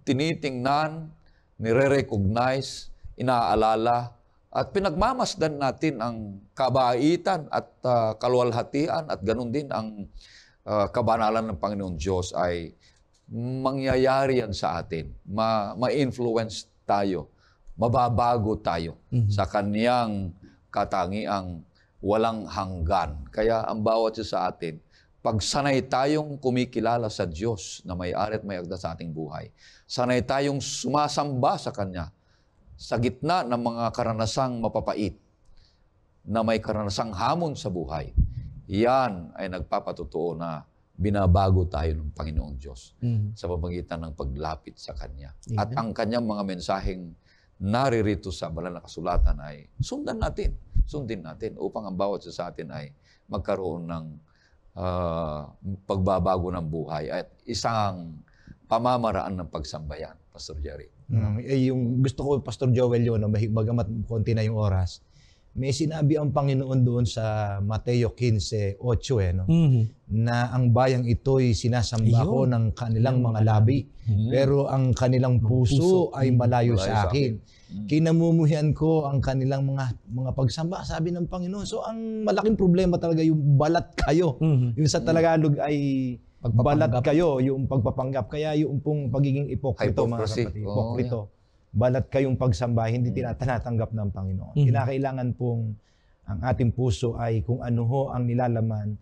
tinitingnan, nire-recognize, inaalala, at pinagmamasdan natin ang kabaitan at kaluwalhatian at ganun din ang kabanalan ng Panginoong Diyos ay mangyayari yan sa atin. Ma-influence tayo. Mababago tayo sa kaniyang katangiang walang hanggan. Kaya ang bawat isa sa atin, pag sanay tayong kumikilala sa Diyos na may-ari at may-agda sa ating buhay, sanay tayong sumasamba sa Kanya sa gitna ng mga karanasang mapapait na may karanasang hamon sa buhay, yan ay nagpapatotoo na binabago tayo ng Panginoong Diyos sa pamamagitan ng paglapit sa Kanya. Amen. At ang Kanyang mga mensaheng naririto sa banal na kasulatan ay sundin natin upang ang bawat isa sa atin ay magkaroon ng pagbabago ng buhay at isang pamamaraan ng pagsambayan, Pastor Jerry. Yung gusto ko, Pastor Joel, yun, bagamat konti na yung oras, may sinabi ang Panginoon doon sa Mateo 15:8 no? Na ang bayang ito'y sinasamba ko ng kanilang mga labi, pero ang kanilang puso ay malayo sa akin. Kinamumuhian ko ang kanilang mga pagsamba, sabi ng Panginoon. So ang malaking problema talaga yung balat kayo. Yung sa Tagalog ay balat kayo, yung pagpapanggap. Kaya yung pong pagiging ipokrito, mga kapatid. Ipokrito. Balat kayong pagsamba, hindi tinatanggap ng Panginoon. Kinakailangan pong ang ating puso ay kung ano ho ang nilalaman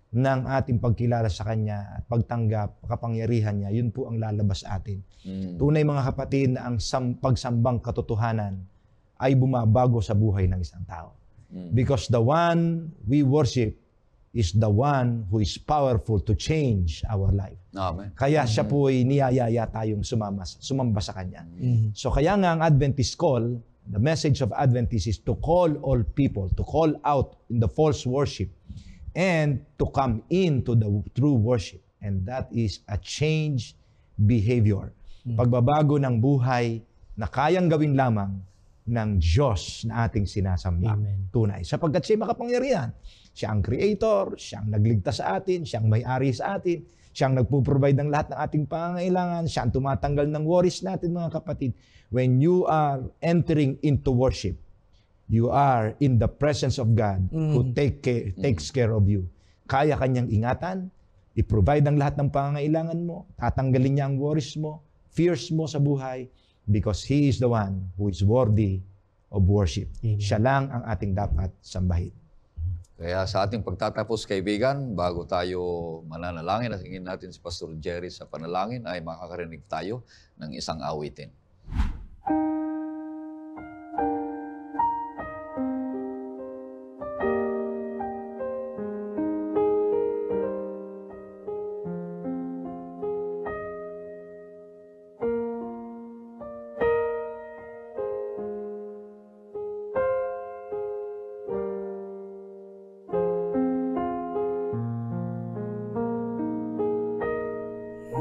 ng ating pagkilala sa Kanya at pagtanggap, kapangyarihan niya, yun po ang lalabas sa atin. Tunay mga kapatid na ang pagsambang katotohanan ay bumabago sa buhay ng isang tao. Because the one we worship is the one who is powerful to change our life. Amen. Kaya siya po ay niyayaya tayong sumamba sa Kanya. So kaya nga ang Adventist call, The message of Adventists is to call all people, to call out in the false worship, and to come into the true worship. And that is a change behavior. Pagbabago ng buhay na kayang gawin lamang ng Diyos na ating sinasamba. Amen. Tunay. Sapagkat siya makapangyarihan. Siya ang creator, siya ang nagligtas sa atin, siya ang may-ari sa atin, siya ang nagpo-provide ng lahat ng ating pangangailangan, siya ang tumatanggal ng worries natin, mga kapatid. When you are entering into worship, you are in the presence of God who takes care of you. Kaya kanyang ingatan, i-provide ang lahat ng pangangailangan mo, tatanggalin niya ang worries mo, fears mo sa buhay, because He is the one who is worthy of worship. Amen. Siya lang ang ating dapat sambahin. Kaya sa ating pagtatapos, kaibigan, bago tayo mananalangin at hingin natin si Pastor Jerry sa panalangin, ay makakarinig tayo ng isang awitin.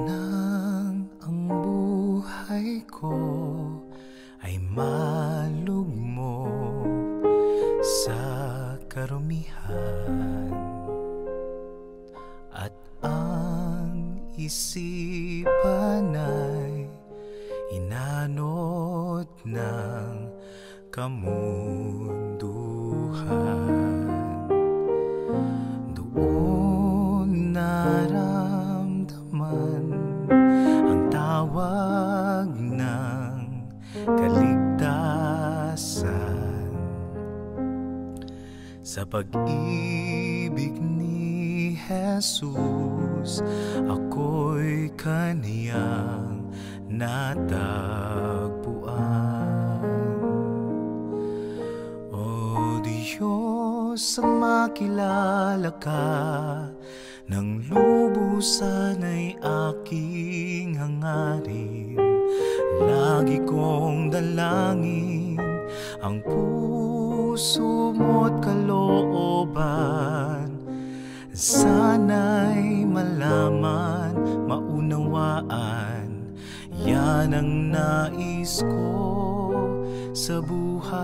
Nang ang buhay ko ay malugmok sa karumihan at ang isipan ay inanot ng kamunduhan, doon naramdaman ang tawag ng kaligtasan. Sa pag-ibig ni Jesus, ako'y kaniyang natagpuan. O Diyos, ang makilala ka ng lubusan ay aking hangarin. Lagi kong dalangin ang puso mo't kalooban. Sana'y malaman, maunawaan, yan ang nais ko sa buhay.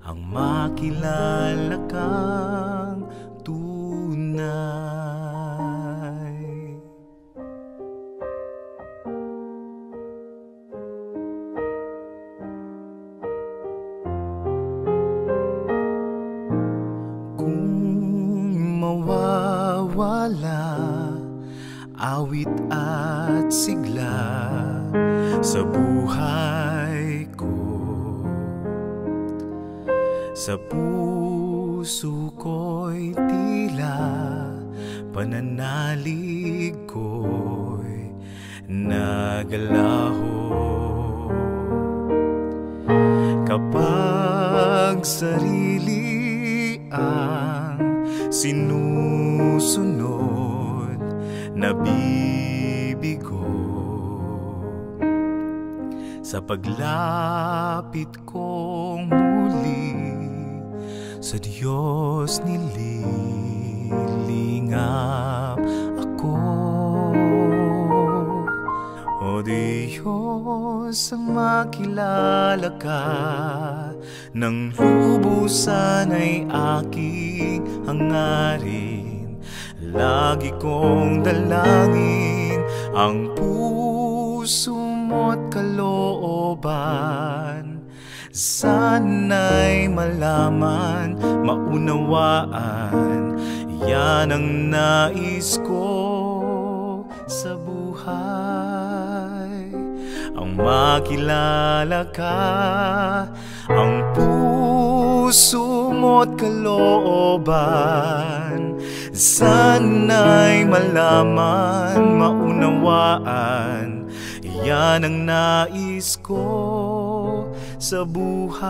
Ang makilala kang tunay. Kung mawawala awit at sigla sa buhay ko, sa puso ko'y tila pananalig ko'y nagalaho. Kapag sarili ang sinusunod, nabibigo sa paglapit kong muli sa Diyos nililingap ako. O Diyos, ang makilala ka ng lubusan ay aking hangarin. Lagi kong dalangin ang puso mo't kalooban. Sana'y malaman, maunawaan, yan ang nais ko sa buhay. Ang makilala ka, ang puso mo't kalooban. Sana'y malaman, maunawaan, yan ang nais ko sa buhay.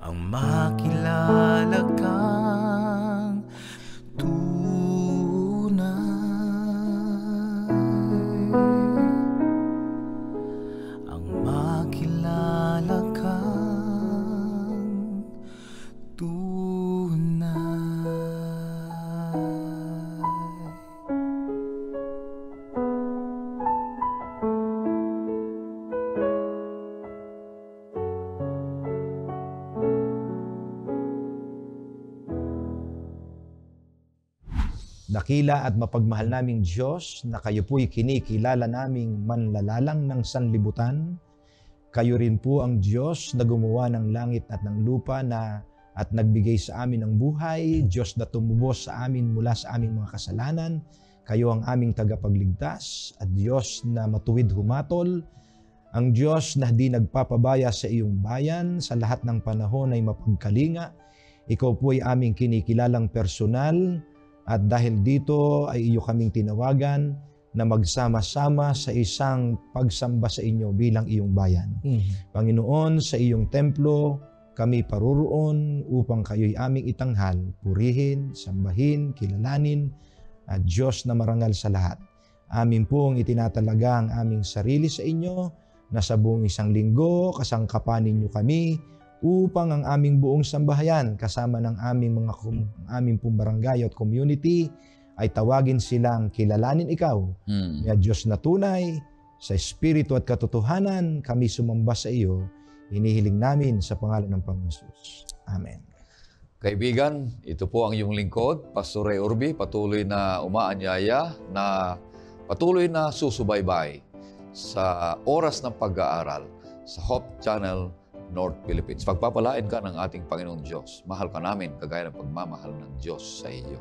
Ang makilala kang tunay. Dakila at mapagmahal naming Diyos na kayo po'y kinikilala naming manlalalang ng sanlibutan. Kayo rin po ang Diyos na gumawa ng langit at ng lupa at nagbigay sa amin ng buhay, Diyos na tumubos sa amin mula sa aming mga kasalanan. Kayo ang aming tagapagligtas at Diyos na matuwid humatol, ang Diyos na di nagpapabaya sa iyong bayan sa lahat ng panahon ay mapagkalinga. Ikaw po ay aming kinikilalang personal at dahil dito ay iyo kaming tinawagan na magsama-sama sa isang pagsamba sa inyo bilang iyong bayan. Panginoon, sa iyong templo, kami paruroon upang kayo'y aming itanghal, purihin, sambahin, kilalanin, at Diyos na marangal sa lahat. Amin pong itinatalaga ang aming sarili sa inyo na sa buong isang linggo, kasangkapan ninyo kami upang ang aming buong sambahayan kasama ng aming pong barangay at community ay tawagin silang kilalanin ikaw. Ya Diyos na tunay, sa espiritu at katotohanan, kami sumamba sa iyo. Inihiling namin sa pangalan ng Panginoon Jesus. Amen. Kaibigan, ito po ang iyong lingkod, Pastor Ray Urbi, patuloy na umaanyaya na patuloy na susubaybay sa oras ng pag-aaral sa Hope Channel North Philippines. Pagpapalain ka ng ating Panginoong Diyos. Mahal ka namin, kagaya ng pagmamahal ng Diyos sa iyo.